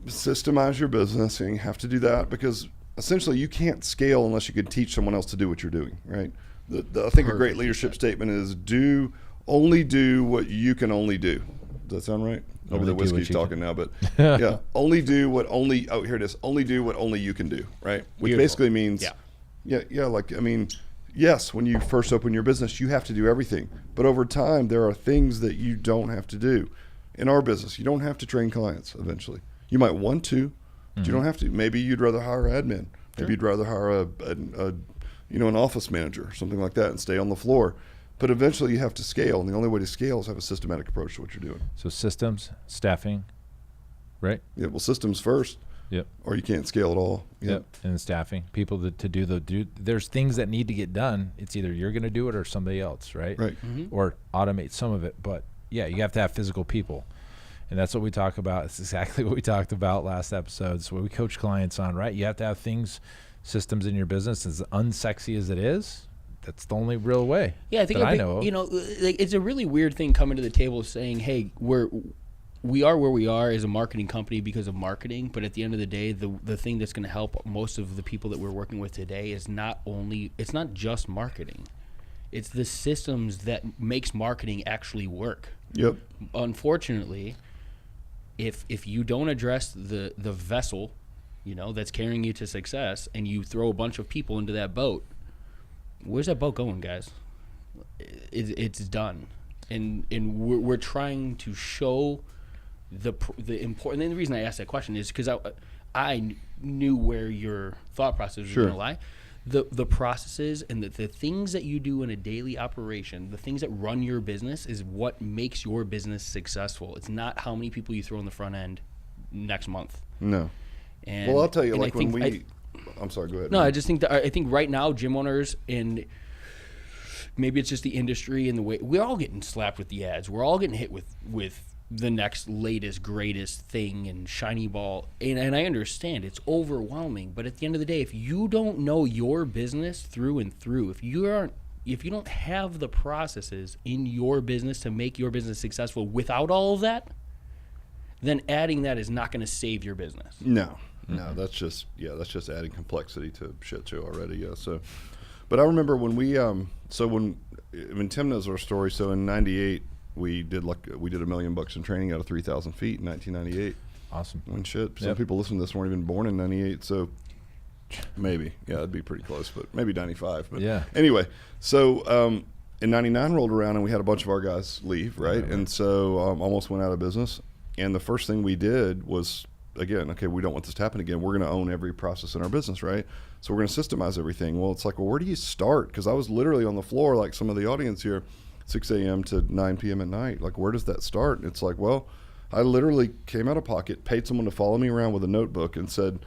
systemize your business, and you have to do that because essentially you can't scale unless you can teach someone else to do what you're doing, right? I think a great leadership statement is only do what you can only do. Does that sound right? Maybe Only the do whiskey's what you talking now, but yeah, only do what only, oh, here it is. Only do what only you can do, right? Which Beautiful. basically means, yes, when you first open your business, you have to do everything. But over time, there are things that you don't have to do. In our business, you don't have to train clients eventually. You might want to, but you don't have to. Maybe you'd rather hire admin. Maybe you'd rather hire an office manager, something like that, and stay on the floor. But eventually you have to scale, and the only way to scale is have a systematic approach to what you're doing. So systems, staffing, right? Yeah, well, systems first. Yep. Or you can't scale at all. Yep. And staffing, people to do there's things that need to get done. It's either you're going to do it or somebody else, right? Right. Or automate some of it. But yeah, you have to have physical people. And that's what we talk about. It's exactly what we talked about last episode. It's what we coach clients on, right? You have to have systems in your business. As unsexy as it is, that's the only real way. Yeah, I think I know of. it's a really weird thing coming to the table saying, "Hey, we are where we are as a marketing company because of marketing." But at the end of the day, the thing that's going to help most of the people that we're working with today is not just marketing. It's the systems that makes marketing actually work. Yep. Unfortunately, if you don't address the vessel, that's carrying you to success, and you throw a bunch of people into that boat, where's that boat going, guys? It's done, and we're trying to show the important. And the reason I asked that question is because I knew where your thought process was going to lie. The processes and the things that you do in a daily operation, the things that run your business, is what makes your business successful. It's not how many people you throw in the front end next month. No. And, well, I'll tell you, I'm sorry, go ahead. No, man. I just think I think right now gym owners, and maybe it's just the industry and the way we're all getting slapped with the ads. We're all getting hit with the next latest greatest thing and shiny ball, and I understand it's overwhelming, but at the end of the day, if you don't know your business through and through, if you don't have the processes in your business to make your business successful without all of that, then adding that is not going to save your business. No, that's just adding complexity to shit show already. Yeah. So, but I remember when when Tim knows our story. So in '98. We did $1 million in training out of 3,000 feet in 1998. Awesome. When some people listening to this weren't even born in '98, so maybe that'd be pretty close, but maybe '95. But yeah. Anyway, so in '99 rolled around and we had a bunch of our guys leave, right? And so almost went out of business. And the first thing we did was, again, okay, we don't want this to happen again. We're going to own every process in our business, right? So we're going to systemize everything. Well, it's like, well, where do you start? Because I was literally on the floor, like some of the audience here, 6 a.m. to 9 p.m. at night. Like, where does that start? And it's like, well, I literally came out of pocket, paid someone to follow me around with a notebook and said,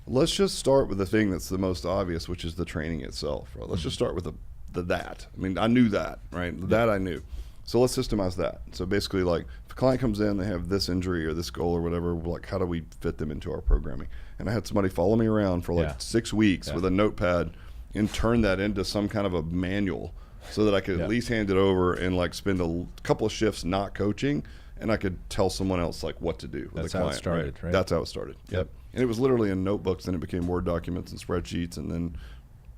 let's just start with the thing that's the most obvious, which is the training itself. Right? Let's just start with that. I mean, I knew that, right? That I knew. So let's systemize that. So basically, like, if a client comes in, they have this injury or this goal or whatever, like, how do we fit them into our programming? And I had somebody follow me around for 6 weeks with a notepad and turn that into some kind of a manual, so that I could at least hand it over and like spend a couple of shifts not coaching, and I could tell someone else like what to do with That's the client. how it started, right? That's how it started. Yep. And it was literally in notebooks, then it became Word documents and spreadsheets, and then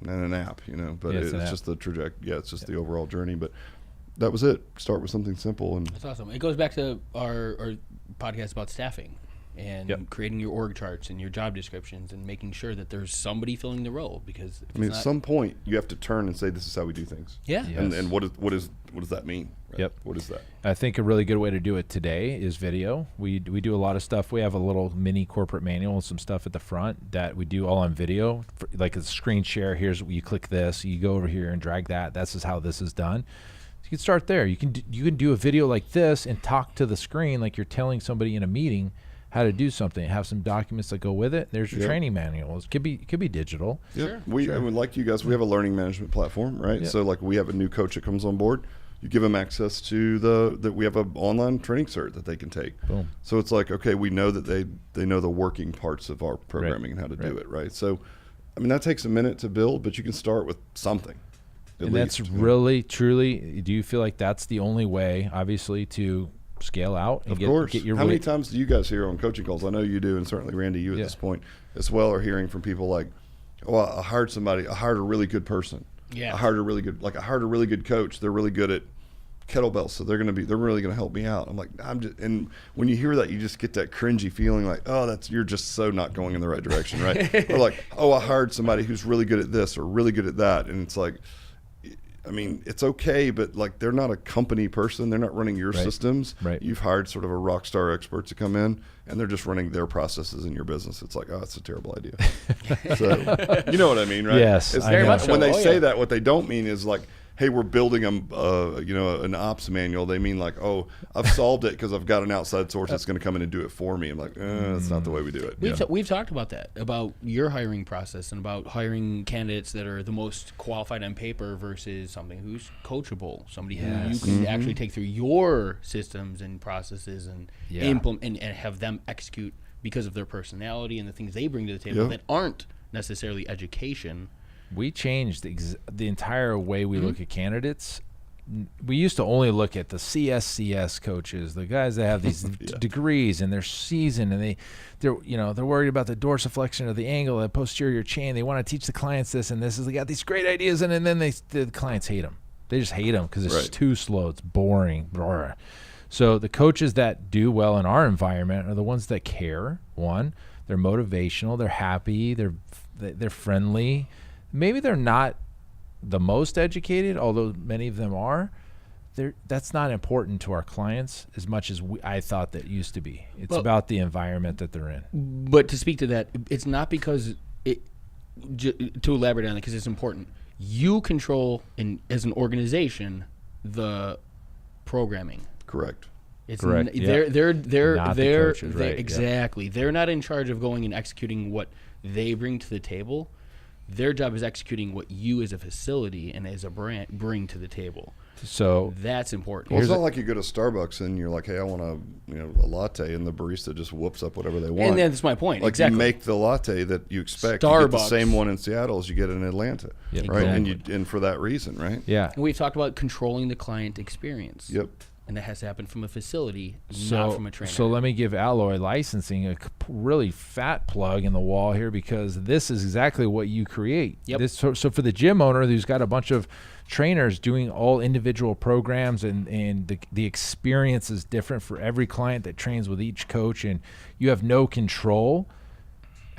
an app, But it's just the trajectory. Yeah, it's just the overall journey. But that was it. Start with something simple. And that's awesome. It goes back to our podcast about staffing and creating your org charts and your job descriptions and making sure that there's somebody filling the role, because at some point you have to turn and say, this is how we do things. Yeah. Yes. And what does that mean? Right? Yep. What is that? I think a really good way to do it today is video. We do a lot of stuff. We have a little mini corporate manual and some stuff at the front that we do all on video, like a screen share. Here's you click this, you go over here and drag that. This is how this is done. You can start there. You can do a video like this and talk to the screen like you're telling somebody in a meeting how to do something. Have some documents that go with it. There's your training manual. It could be digital. Yeah, sure. I mean, like you guys, we have a learning management platform, right? Yep. So like we have a new coach that comes on board. You give them access to we have an online training cert that they can take. Boom. So it's like, okay, we know that they know the working parts of our programming and how to do it, right? So, I mean, that takes a minute to build, but you can start with something. And that's really, truly, do you feel like that's the only way, obviously, to scale out and get your How many times do you guys hear on coaching calls? I know you do, and certainly Randy, you at this point as well, are hearing from people like, "Oh, I hired a really good person. Yeah, I hired a really good coach. They're really good at kettlebells, so they're really gonna help me out." I'm like, and when you hear that, you just get that cringy feeling like, oh, you're just so not going in the right direction, right? Or like, oh, I hired somebody who's really good at this or really good at that, and it's like, I mean, it's okay, but like they're not a company person. They're not running your systems. Right. You've hired sort of a rock star expert to come in, and they're just running their processes in your business. It's like, oh, it's a terrible idea. So you know what I mean, right? Yes, it's very much so. When they say that, what they don't mean is like, hey, we're building an ops manual. They mean like, oh, I've solved it because I've got an outside source that's going to come in and do it for me. I'm like, that's not the way we do it. We've talked about that, about your hiring process and about hiring candidates that are the most qualified on paper versus somebody who's coachable, somebody who you can actually take through your systems and processes and implement and have them execute because of their personality and the things they bring to the table that aren't necessarily education. We changed the entire way we look at candidates. We used to only look at the CSCS coaches, the guys that have these degrees and they're seasoned, and they're worried about the dorsiflexion of the angle, the posterior chain. They want to teach the clients this and this. They got these great ideas, and then the clients hate them. They just hate them because it's just too slow. It's boring. Blah. So the coaches that do well in our environment are the ones that care. One, they're motivational, they're happy, they're friendly. Maybe they're not the most educated, although many of them are. That's not important to our clients as much as I thought that used to be. It's about the environment that they're in. But to speak to that, it's not because to elaborate on it, because it's important. You control, as an organization, the programming. Correct. Correct. They're Not the coaches, right? Exactly. Yeah. They're not in charge of going and executing what they bring to the table. Their job is executing what you as a facility and as a brand bring to the table. So that's important. Well, it's not like you go to Starbucks and you're like, hey, I want a latte, and the barista just whoops up whatever they want. And that's my point. Like exactly. you make the latte that you expect. Starbucks. You get the same one in Seattle as you get in Atlanta, right? Exactly. And for that reason, right? Yeah. And we've talked about controlling the client experience. Yep. And that has to happen from a facility, not from a trainer. So let me give Alloy Licensing a really fat plug in the wall here, because this is exactly what you create. Yep. So for the gym owner who's got a bunch of trainers doing all individual programs, and the experience is different for every client that trains with each coach, and you have no control,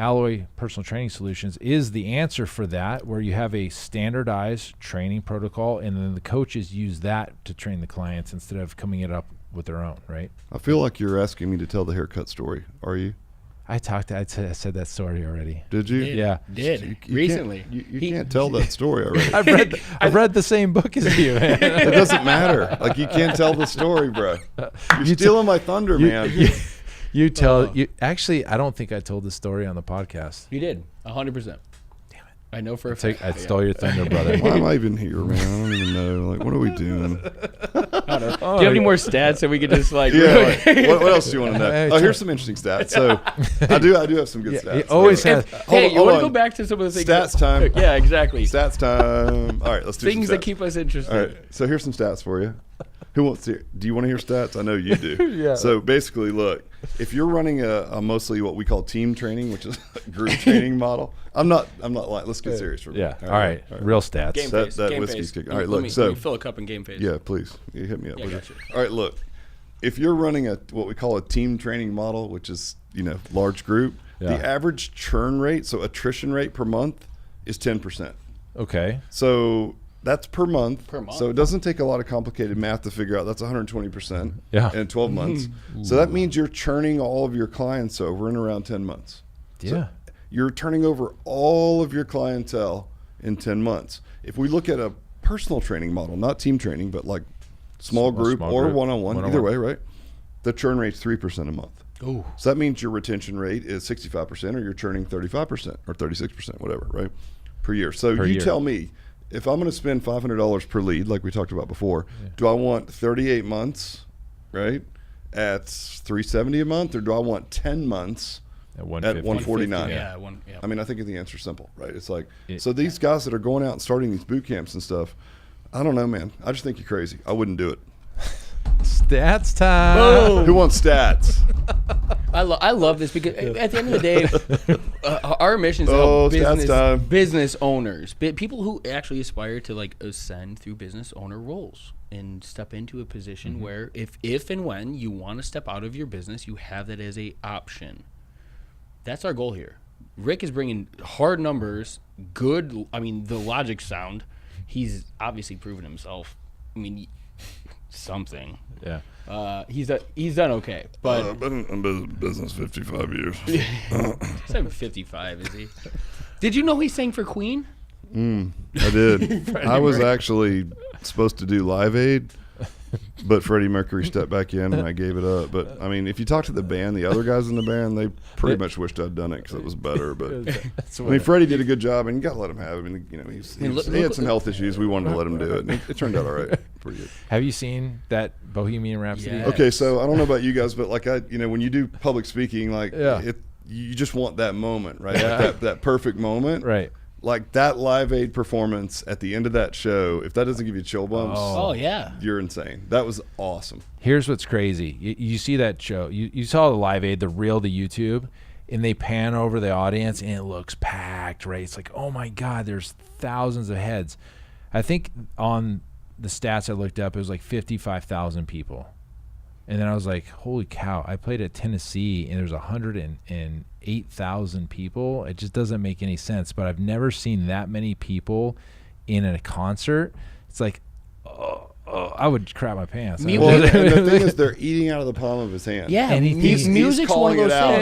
Alloy Personal Training Solutions is the answer for that, where you have a standardized training protocol, and then the coaches use that to train the clients instead of coming it up with their own, right? I feel like you're asking me to tell the haircut story. Are you? I said that story already. Did you? Yeah. Did. You Recently. You can't tell that story already. I've read the same book as you, man. It doesn't matter. Like, you can't tell the story, bro. You're stealing my thunder, man. You tell you. Actually, I don't think I told the story on the podcast. You did. 100%. Damn it. I know for a fact. I stole your thunder, brother. Why am I even here, man? I don't even know. Like, what are we doing? I don't know. Do you have any more stats that we could just like? Yeah. What else do you want to know? Oh, here's some interesting stats. So, I do have some good stats. It always has. Hey, you want to go back to some of the things? Stats time. Yeah, exactly. Stats time. All right, let's do things some that stats. keep us interested. All right, so here's some stats for you. Who wants to? Do you want to hear stats? I know you do. Yeah. So basically, look, if you're running a mostly what we call team training, which is a group training model, I'm not lying. Let's get serious for a minute. Yeah. All right. Real stats. Game That- face. that game whiskey's face. kicking. All right, Let look, me so- fill a cup in game face. Yeah, please. You hit me up. Yeah, with gotcha. it. All right, look, if you're running what we call a team training model, which is large group, Yeah. the average churn rate, so attrition rate per month, is 10%. Okay. So that's per month. Per month. So it doesn't take a lot of complicated math to figure out. That's 120% Yeah. in 12 months. So that means you're churning all of your clients over in around 10 months. Yeah. So you're turning over all of your clientele in 10 months. If we look at a personal training model, not team training, but like small group or group, one-on-one, either way, right? The churn rate's 3% a month. Ooh. So that means your retention rate is 65%, or you're churning 35% or 36%, whatever, right? Per year. So you tell me, if I'm going to spend $500 per lead, like we talked about before, do I want 38 months, right, at $370 a month, or do I want 10 months At 149. Yeah, I mean, I think the answer's simple, right? It's like, so these guys that are going out and starting these boot camps and stuff, I don't know, man. I just think you're crazy. I wouldn't do it. Stats time. Boom. Who wants stats? I love this because at the end of the day, our mission is to help business owners, people who actually aspire to like ascend through business owner roles and step into a position where if and when you want to step out of your business, you have that as a option. That's our goal here. Rick is bringing hard numbers, good. I mean, the logic's sound. He's obviously proven himself. I mean, something. Yeah. He's done okay, but I've been in business 55 years. He's not 55, is he? Did you know he sang for Queen? I did. I was actually supposed to do Live Aid, but Freddie Mercury stepped back in and I gave it up. But I mean, if you talk to the band, the other guys in the band, they pretty much wished I'd done it because it was better. But I mean, Freddie did a good job, and you got to let him have it. I mean, you know, he had some health issues. We wanted to let him do it, and it turned out all right. Pretty good. Have you seen that Bohemian Rhapsody? Yes. Okay, so I don't know about you guys, but like when you do public speaking, like you just want that moment, right? Yeah. Like that perfect moment, Right. Like that Live Aid performance at the end of that show, if that doesn't give you chill bumps, Oh yeah. you're insane. That was awesome. Here's what's crazy. You see that show. You saw the Live Aid, the reel to YouTube, and they pan over the audience, and it looks packed, right? It's like, oh, my God, there's thousands of heads. I think on the stats I looked up, it was like 55,000 people. And then I was like, holy cow, I played at Tennessee, and there's 108,000 people. It just doesn't make any sense. But I've never seen that many people in a concert. It's like, I would crap my pants. Well, and the thing is, they're eating out of the palm of his hand. Yeah, He's music's one calling of those it out,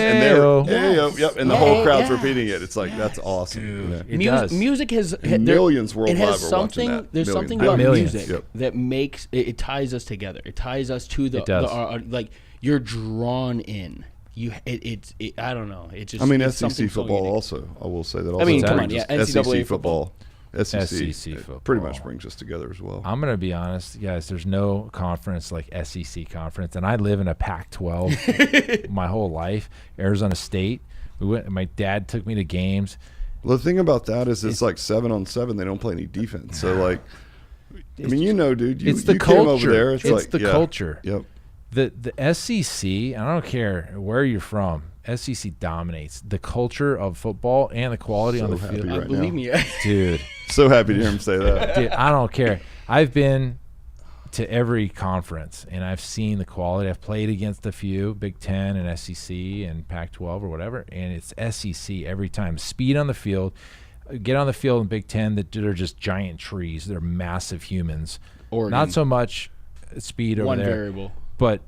things. and and the whole crowd's Yes. repeating it. It's like, that's awesome. Yeah. It does. Music has And millions worldwide It has were something. watching that. There's Millions. something about Millions. music that makes it ties us together. It ties us to It does. like you're drawn in. I don't know. It just. I mean, it's SEC something so football unique. also. I will say that also. mean, come on, brings yeah, us- NCAA SEC football. SEC football. pretty much brings us together as well. I'm going to be honest, guys, there's no conference like SEC conference. And I live in a Pac-12 my whole life. Arizona State. My dad took me to games. Well, the thing about that is it's like 7-on-7. They don't play any defense. So, like, I mean, dude, It's the you came over culture. there. It's like, the culture. Yep. The SEC, I don't care where you're from, SEC dominates the culture of football and the quality on the happy field. right Believe now. me. Dude, So happy to hear him say that. dude, I don't care. I've been to every conference, and I've seen the quality. I've played against a few, Big Ten and SEC and Pac-12 or whatever, and it's SEC every time. Speed on the field. Get on the field in Big Ten that are just giant trees. They're massive humans. Oregon. Not so much speed over One there. variable. But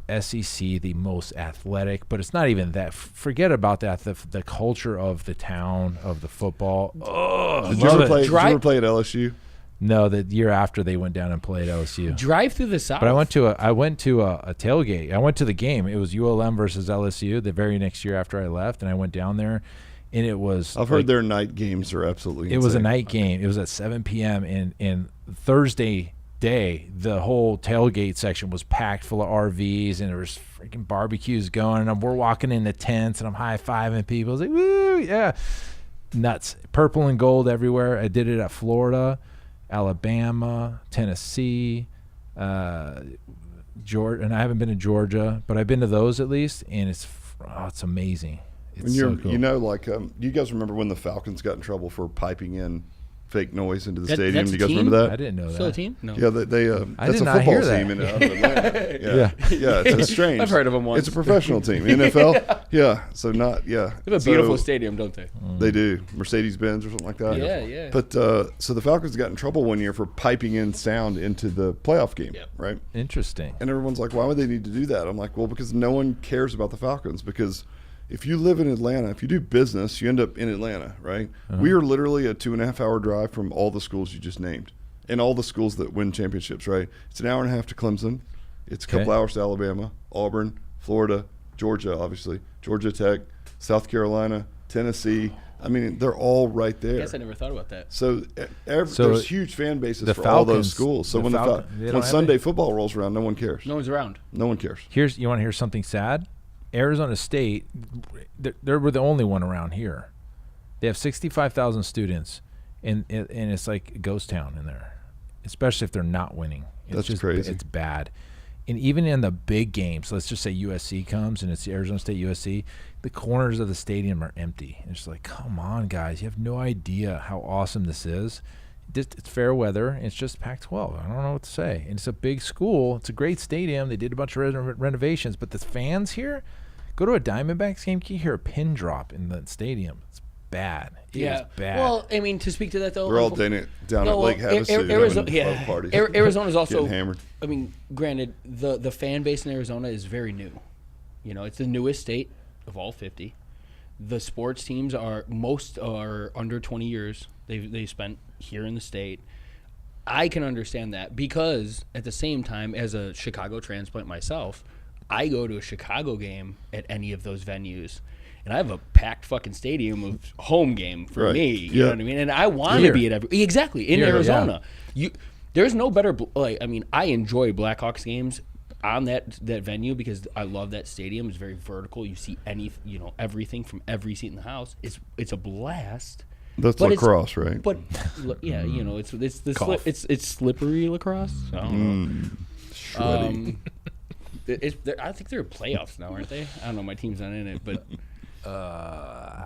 SEC, the most athletic, but it's not even that. Forget about that. The culture of the town, of the football. Oh, Did you ever play at LSU? No, the year after they went down and played LSU. Drive through the South. But I went to a tailgate. I went to the game. It was ULM versus LSU the very next year after I left, and I went down there, and it was. I've heard their night games are absolutely insane. It was a night game. It was at 7 p.m. and Thursday day, the whole tailgate section was packed full of RVs, and there was freaking barbecues going, and we're walking in the tents, and I'm high-fiving people. I was like, woo, yeah. Nuts. Purple and gold everywhere. I did it at Florida, Alabama, Tennessee, Georgia, and I haven't been to Georgia, but I've been to those at least, and it's amazing. It's so cool. You know, like, do you guys remember when the Falcons got in trouble for piping in fake noise into the stadium? That's Do you guys a team? remember that? I didn't know Still a that. team? No. Yeah, I that's did a not football hear team that. out of Atlanta. Yeah, it's strange. I've heard of them once. It's a professional team, NFL. Yeah, so not They have a beautiful stadium, don't they? They do, Mercedes-Benz or something like that. Yeah. But so the Falcons got in trouble one year for piping in sound into the playoff game, right? Interesting. And everyone's like, why would they need to do that? I'm like, well, because no one cares about the Falcons. Because if you live in Atlanta, if you do business, you end up in Atlanta, right? We are literally a 2.5-hour drive from all the schools you just named and all the schools that win championships, right? It's an hour and a half to Clemson. It's a couple hours to Alabama, Auburn, Florida, Georgia, obviously, Georgia Tech, South Carolina, Tennessee. I mean, they're all right there. I guess I never thought about that. So, there's huge fan bases for all those schools. So when they don't when have Sunday football rolls around, no one cares. No one's around. No one cares. You want to hear something sad? Arizona State, they were the only one around here. They have 65,000 students, and it's like a ghost town in there, especially if they're not winning. It's That's crazy. It's bad. And even in the big games, let's just say USC comes and it's Arizona State USC, the corners of the stadium are empty. And it's like, come on, guys. You have no idea how awesome this is. It's fair weather. It's just Pac-12. I don't know what to say. And it's a big school. It's a great stadium. They did a bunch of renovations. But the fans here, go to a Diamondbacks game, you hear a pin drop in the stadium. It's bad. It is bad. Well, I mean, to speak to that, though. We're all down at Lake Havasu Arizona, parties. Arizona's also, getting hammered. I mean, granted, the fan base in Arizona is very new. It's the newest state of all 50. The sports teams most are under 20 years they spent here in the state. I can understand that because at the same time, as a Chicago transplant myself, I go to a Chicago game at any of those venues. And I have a packed fucking stadium of home game for me. You know what I mean? And I want to be at every in Arizona. Yeah. There's no better. I enjoy Blackhawks games on that venue because I love that stadium. It's very vertical. You see everything from every seat in the house. It's a blast. That's lacrosse, right? But yeah, it's slippery lacrosse. I don't know. I think they're playoffs now, aren't they? I don't know. My team's not in it, but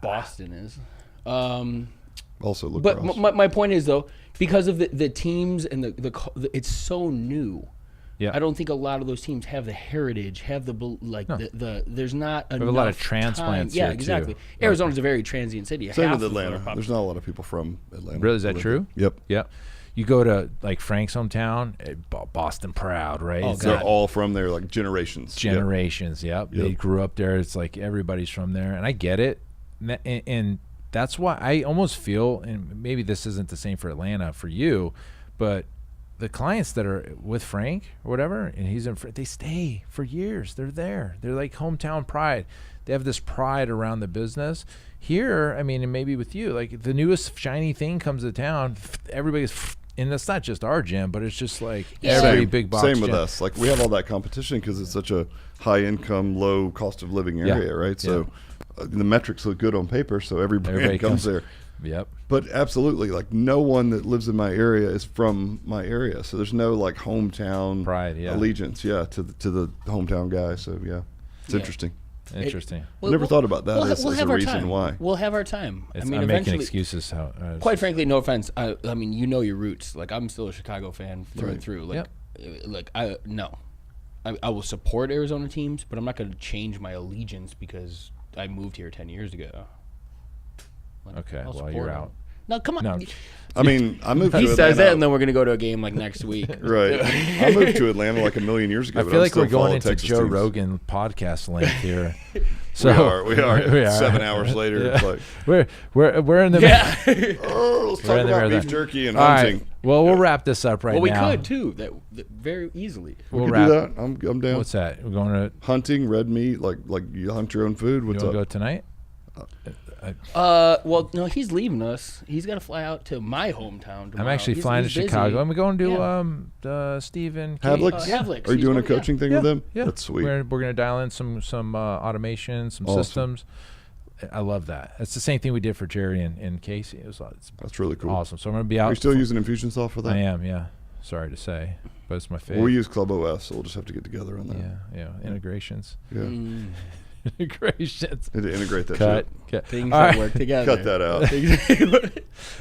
Boston is. Also lacrosse. But my point is, though, because of the teams and it's so new. Yeah. I don't think a lot of those teams have the heritage, have there's not enough a lot of transplants time. Yeah, here, exactly. too. Arizona's a very transient city. Same with Atlanta. There's not a lot of people from Atlanta. Really, is that true? Yep. Yep. You go to like Frank's hometown, Boston proud, right? Oh, They're all from there, like generations. Generations, yep. They grew up there. It's like everybody's from there, and I get it. And that's why I almost feel, and maybe this isn't the same for Atlanta for you, but the clients that are with Frank or whatever, and they stay for years. They're there. They're like hometown pride. They have this pride around the business. Here, I mean, and maybe with you, like the newest shiny thing comes to town, everybody's, and that's not just our gym, but it's just like every big box Same with gym. us. Like we have all that competition because it's such a high income, low cost of living area, right? So the metrics look good on paper, so everybody comes there. Yep. But absolutely, like no one that lives in my area is from my area, so there's no like hometown pride, allegiance, to the hometown guy. So it's interesting. Interesting. Never thought about that as a reason why. We'll have our time. I'm making excuses. Quite frankly, no offense. I mean, you know your roots. Like I'm still a Chicago fan through and through. Like, I will support Arizona teams, but I'm not going to change my allegiance because I moved here 10 years ago. Okay, well, you're out. No, come on. No. I mean, I moved to Atlanta. He says that, and then we're going to go to a game like next week. Right. I moved to Atlanta like a million years ago. I feel like we're going into Texas Joe teams. Rogan podcast length here. So we are. 7 hours later, it's like we're in the let's talk about beef jerky and hunting. Right. Well, we'll wrap this up now. Well, we could too. That very easily. We could do that. I'm down. What's that? We're going to hunting red meat. Like you hunt your own food. What's you up? Go tonight? Well, no, he's leaving us. He's got to fly out to my hometown tomorrow. I'm actually flying to Chicago. I'm going to Steve and Havlicks. Are you doing a coaching thing with them? Yeah, that's sweet. We're going to dial in some automation, some systems. I love that. It's the same thing we did for Jerry and Casey. That's really cool. Awesome. So I'm going to be out. Are you still using Infusionsoft for that? I am. Yeah. Sorry to say, but it's my favorite. Well, we use Club OS, so we'll just have to get together on that. Yeah. Integrations. Yeah. Integrations. Need to integrate that Cut. Things that work together. Cut that out.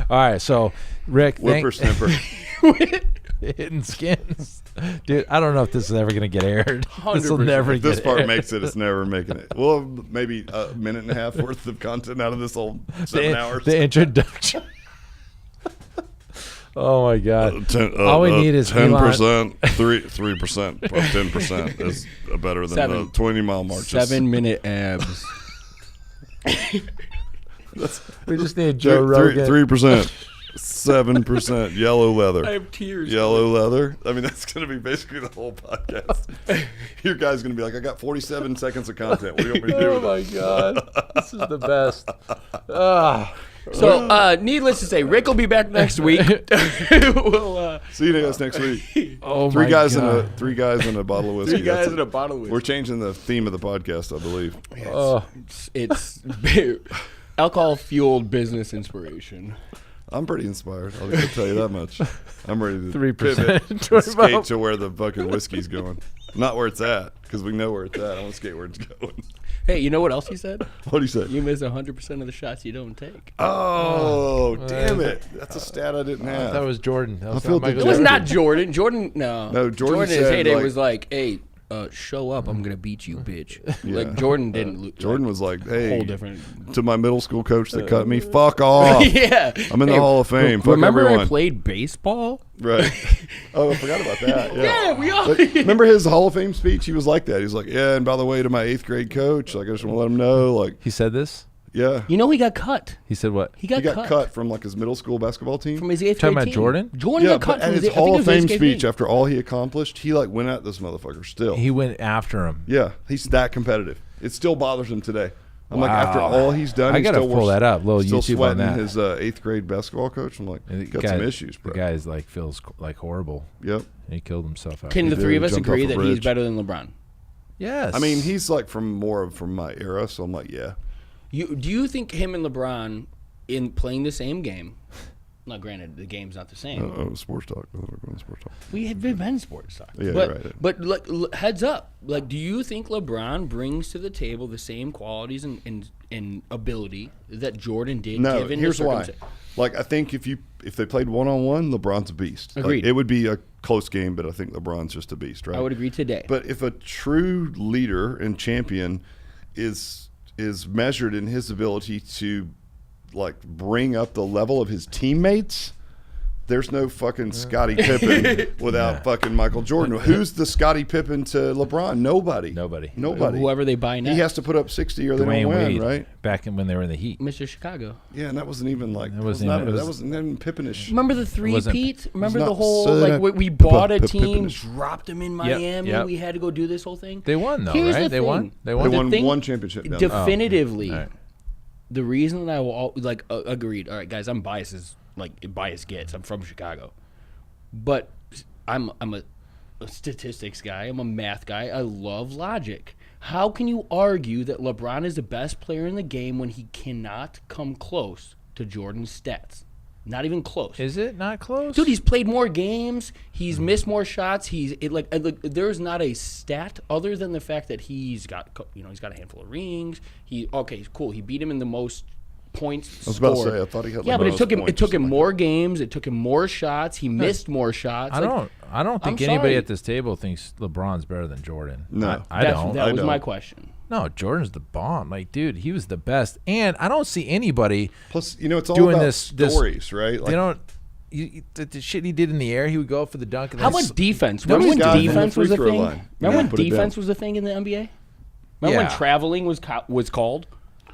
All right, so Rick, Whippersnipper. Hitting skins. Dude, I don't know if this is ever going to get aired. 100%. This will never if get this part aired. makes it, it's never making it. Well, maybe a minute and a half worth of content out of this whole 7 hours. The introduction. Oh my God! All we need is 10%, 3%, 10% is better than the 20-mile marches. 7-minute abs. We just need Joe Rogan. 3%, 7% yellow leather. I have tears. Yellow leather. I mean, that's going to be basically the whole podcast. Your guy's going to be like, I got 47 seconds of content. What do you want me to do? Oh my God! This is the best. So, needless to say, Rick will be back next week. We'll See you guys next week. Oh Three my guys God. three guys in a bottle of whiskey. Three guys That's in a bottle of whiskey. We're changing the theme of the podcast, I believe. It's alcohol-fueled business inspiration. I'm pretty inspired. I'll tell you that much. I'm ready to 3%. pivot and skate to where the fucking whiskey's going. Not where it's at, because we know where it's at. I want to skate where it's going. Hey, you know what else he said? What do you say? You miss 100% of the shots you don't take. Oh, damn it. That's a stat I didn't have. That was Jordan. That was feel not Michael It was Jordan. not Jordan. Jordan, no. No, Jordan in his said, heyday like- was like, hey, show up. I'm going to beat you, bitch. Yeah. Like, Jordan didn't look. Jordan was like, hey, whole different. to my middle school coach that cut me, fuck off. Yeah. I'm in the Hall of Fame. Fuck Remember everyone. I played baseball? Right. Oh, I forgot about that. Yeah, we all. But remember his Hall of Fame speech? He was like that. He was like, yeah, and by the way, to my 8th grade coach, like, I just want to let him know, like, He said this? yeah. You know he got cut. He said what? He He got, got cut from, like, his middle school basketball team. from his 8th Talking grade about team. Jordan? Jordan Yeah, got cut but at from his I think Hall it of was Fame 8th grade speech, team. after all he accomplished, he, like, went at this motherfucker still. He went after him. Yeah, he's that competitive. It still bothers him today. I'm like, after Wow. all he's done, I he gotta still pull works- that up. Little still YouTube on sweating that. his 8th grade basketball coach. I'm like, And the got guy- some issues, bro. The guy's like feels like horrible. Yep. He killed himself. Out Can there. the three of us jumped agree off a that he's bridge. better than LeBron? Yes. I mean, he's like from my era, so I'm like, yeah. Do you think him and LeBron in playing the same game? Now, granted, the game's not the same. Oh, sports talk. We're going sports talk. We have been sports talk. Yeah, but, you're right. But like, heads up, like, do you think LeBron brings to the table the same qualities and ability that Jordan did? No, given here's the why. circumstance? Like, I think if they played 1-on-1, LeBron's a beast. Like, Agreed. it would be a close game, but I think LeBron's just a beast, right? I would agree today. But if a true leader and champion is measured in his ability to like bring up the level of his teammates, there's no fucking Scottie Pippen without fucking Michael Jordan. Who's the Scottie Pippen to LeBron? Nobody. Nobody. Whoever they buy next, He has to put up 60 or they Dwayne don't win, Wade, right? back when they were in the Heat. Mr. Chicago. Yeah, and that wasn't even like That wasn't even- it that was- wasn't even Pippinish. Remember the three-peat? Remember not the whole, so like, that- we bought a Pip- team, Pippinish. dropped them in Miami, yep. we had to go do this whole thing. They won though, Here's right? the They thing. won. They They won. won thing- one championship. down there. Definitively, All right. the reason that I will agreed. All right, guys, I'm biased as like bias gets. I'm from Chicago, but I'm a statistics guy. I'm a math guy. I love logic. How can you argue that LeBron is the best player in the game when he cannot come close to Jordan's stats? Not even close. Is it not close? Dude, he's played more games. He's missed more shots. There's not a stat other than the fact that he's got a handful of rings. Cool. He beat him in the most points. I was about to scored. say, I thought he had Yeah, like but it most took him points. more games. It took him more shots. He missed more shots. I don't think I'm anybody sorry. at this table thinks LeBron's better than Jordan. No. I don't. That was don't. my question. No, Jordan's the bomb. Like, dude, he was the best. And I don't see anybody. Plus, it's all doing about this- stories, right? Like, They don't. The shit he did in the air, he would go up for the dunk. And How then about defense? Nobody's Remember got when him in the defense was free a throw thing? line. Remember when Put it defense down. was a thing in the NBA? Remember when Yeah. traveling was called?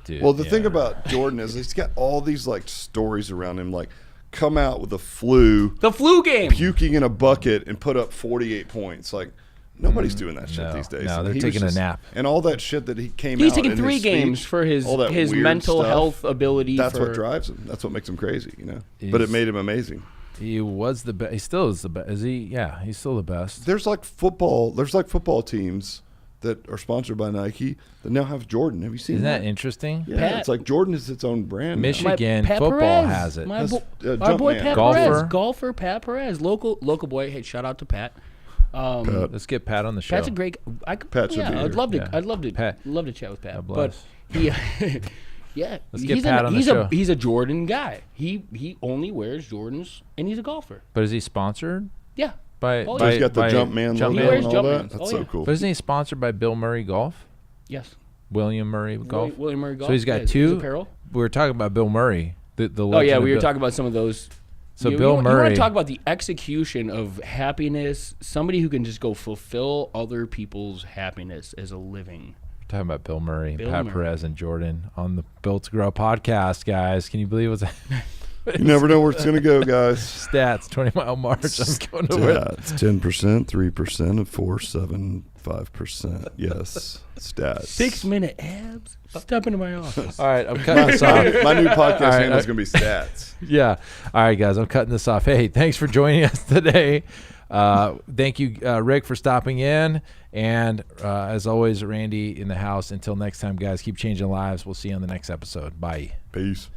Dude, Well, the yeah. thing about Jordan is he's got all these like stories around him, like come out with the flu, The flu game. puking in a bucket, and put up 48 points. Like nobody's doing that shit no, these days. no, they're He was taking a nap. and all that shit that he came. He's out taken in 3 his games speech, for his all that weird mental stuff. health ability. That's for, what drives him. That's what makes him crazy, But it He's- made him amazing. He was the best. He still is the best. Is he? Yeah, he's still the best. There's like football teams that are sponsored by Nike that now have Jordan. Have you seen Isn't that that? interesting? Yeah, Pat- it's like Jordan is its own brand. now. Michigan Pat football Perez, has it. My That's, our boy Jumpman. Pat Golfer. Perez, golfer Pat Perez, local boy. Hey, shout out to Pat. Pat. Let's get Pat on the show. Pat's a great. Pat should be I'd here. love to. Yeah. I'd love to. Pat. Love to chat with Pat. God But bless. he, yeah, Let's get he's Pat on the show. He's a Jordan guy. He only wears Jordans, and he's a golfer. But is he sponsored Yeah. by? Oh, by He's got the by Jumpman logo He wears and all Jumpmans. that. That's Oh, so yeah. cool. But isn't he sponsored by Bill Murray Golf? Yes. William Murray Golf. William Murray Golf. So he's got Yeah, his two. apparel. We were talking about Bill Murray. The Oh legend yeah, of we were Bill- talking about some of those. So you Bill want Murray. to talk about the execution of happiness? Somebody who can just go fulfill other people's happiness as a living. Talking about Bill Murray, Bill Pat Murray. Perez, and Jordan on the Built to Grow podcast, guys. Can you believe what's You never know where it's going to go, guys. Stats, 20-mile march. I'm going to win. Stats, 10%, 3%, and 4.75%. Yes, stats. 6-minute abs. Step into my office. All right, I'm cutting this off. My new podcast handle is going to be stats. Yeah. All right, guys, I'm cutting this off. Hey, thanks for joining us today. Thank you, Rick, for stopping in. And as always, Randy in the house. Until next time, guys, keep changing lives. We'll see you on the next episode. Bye. Peace.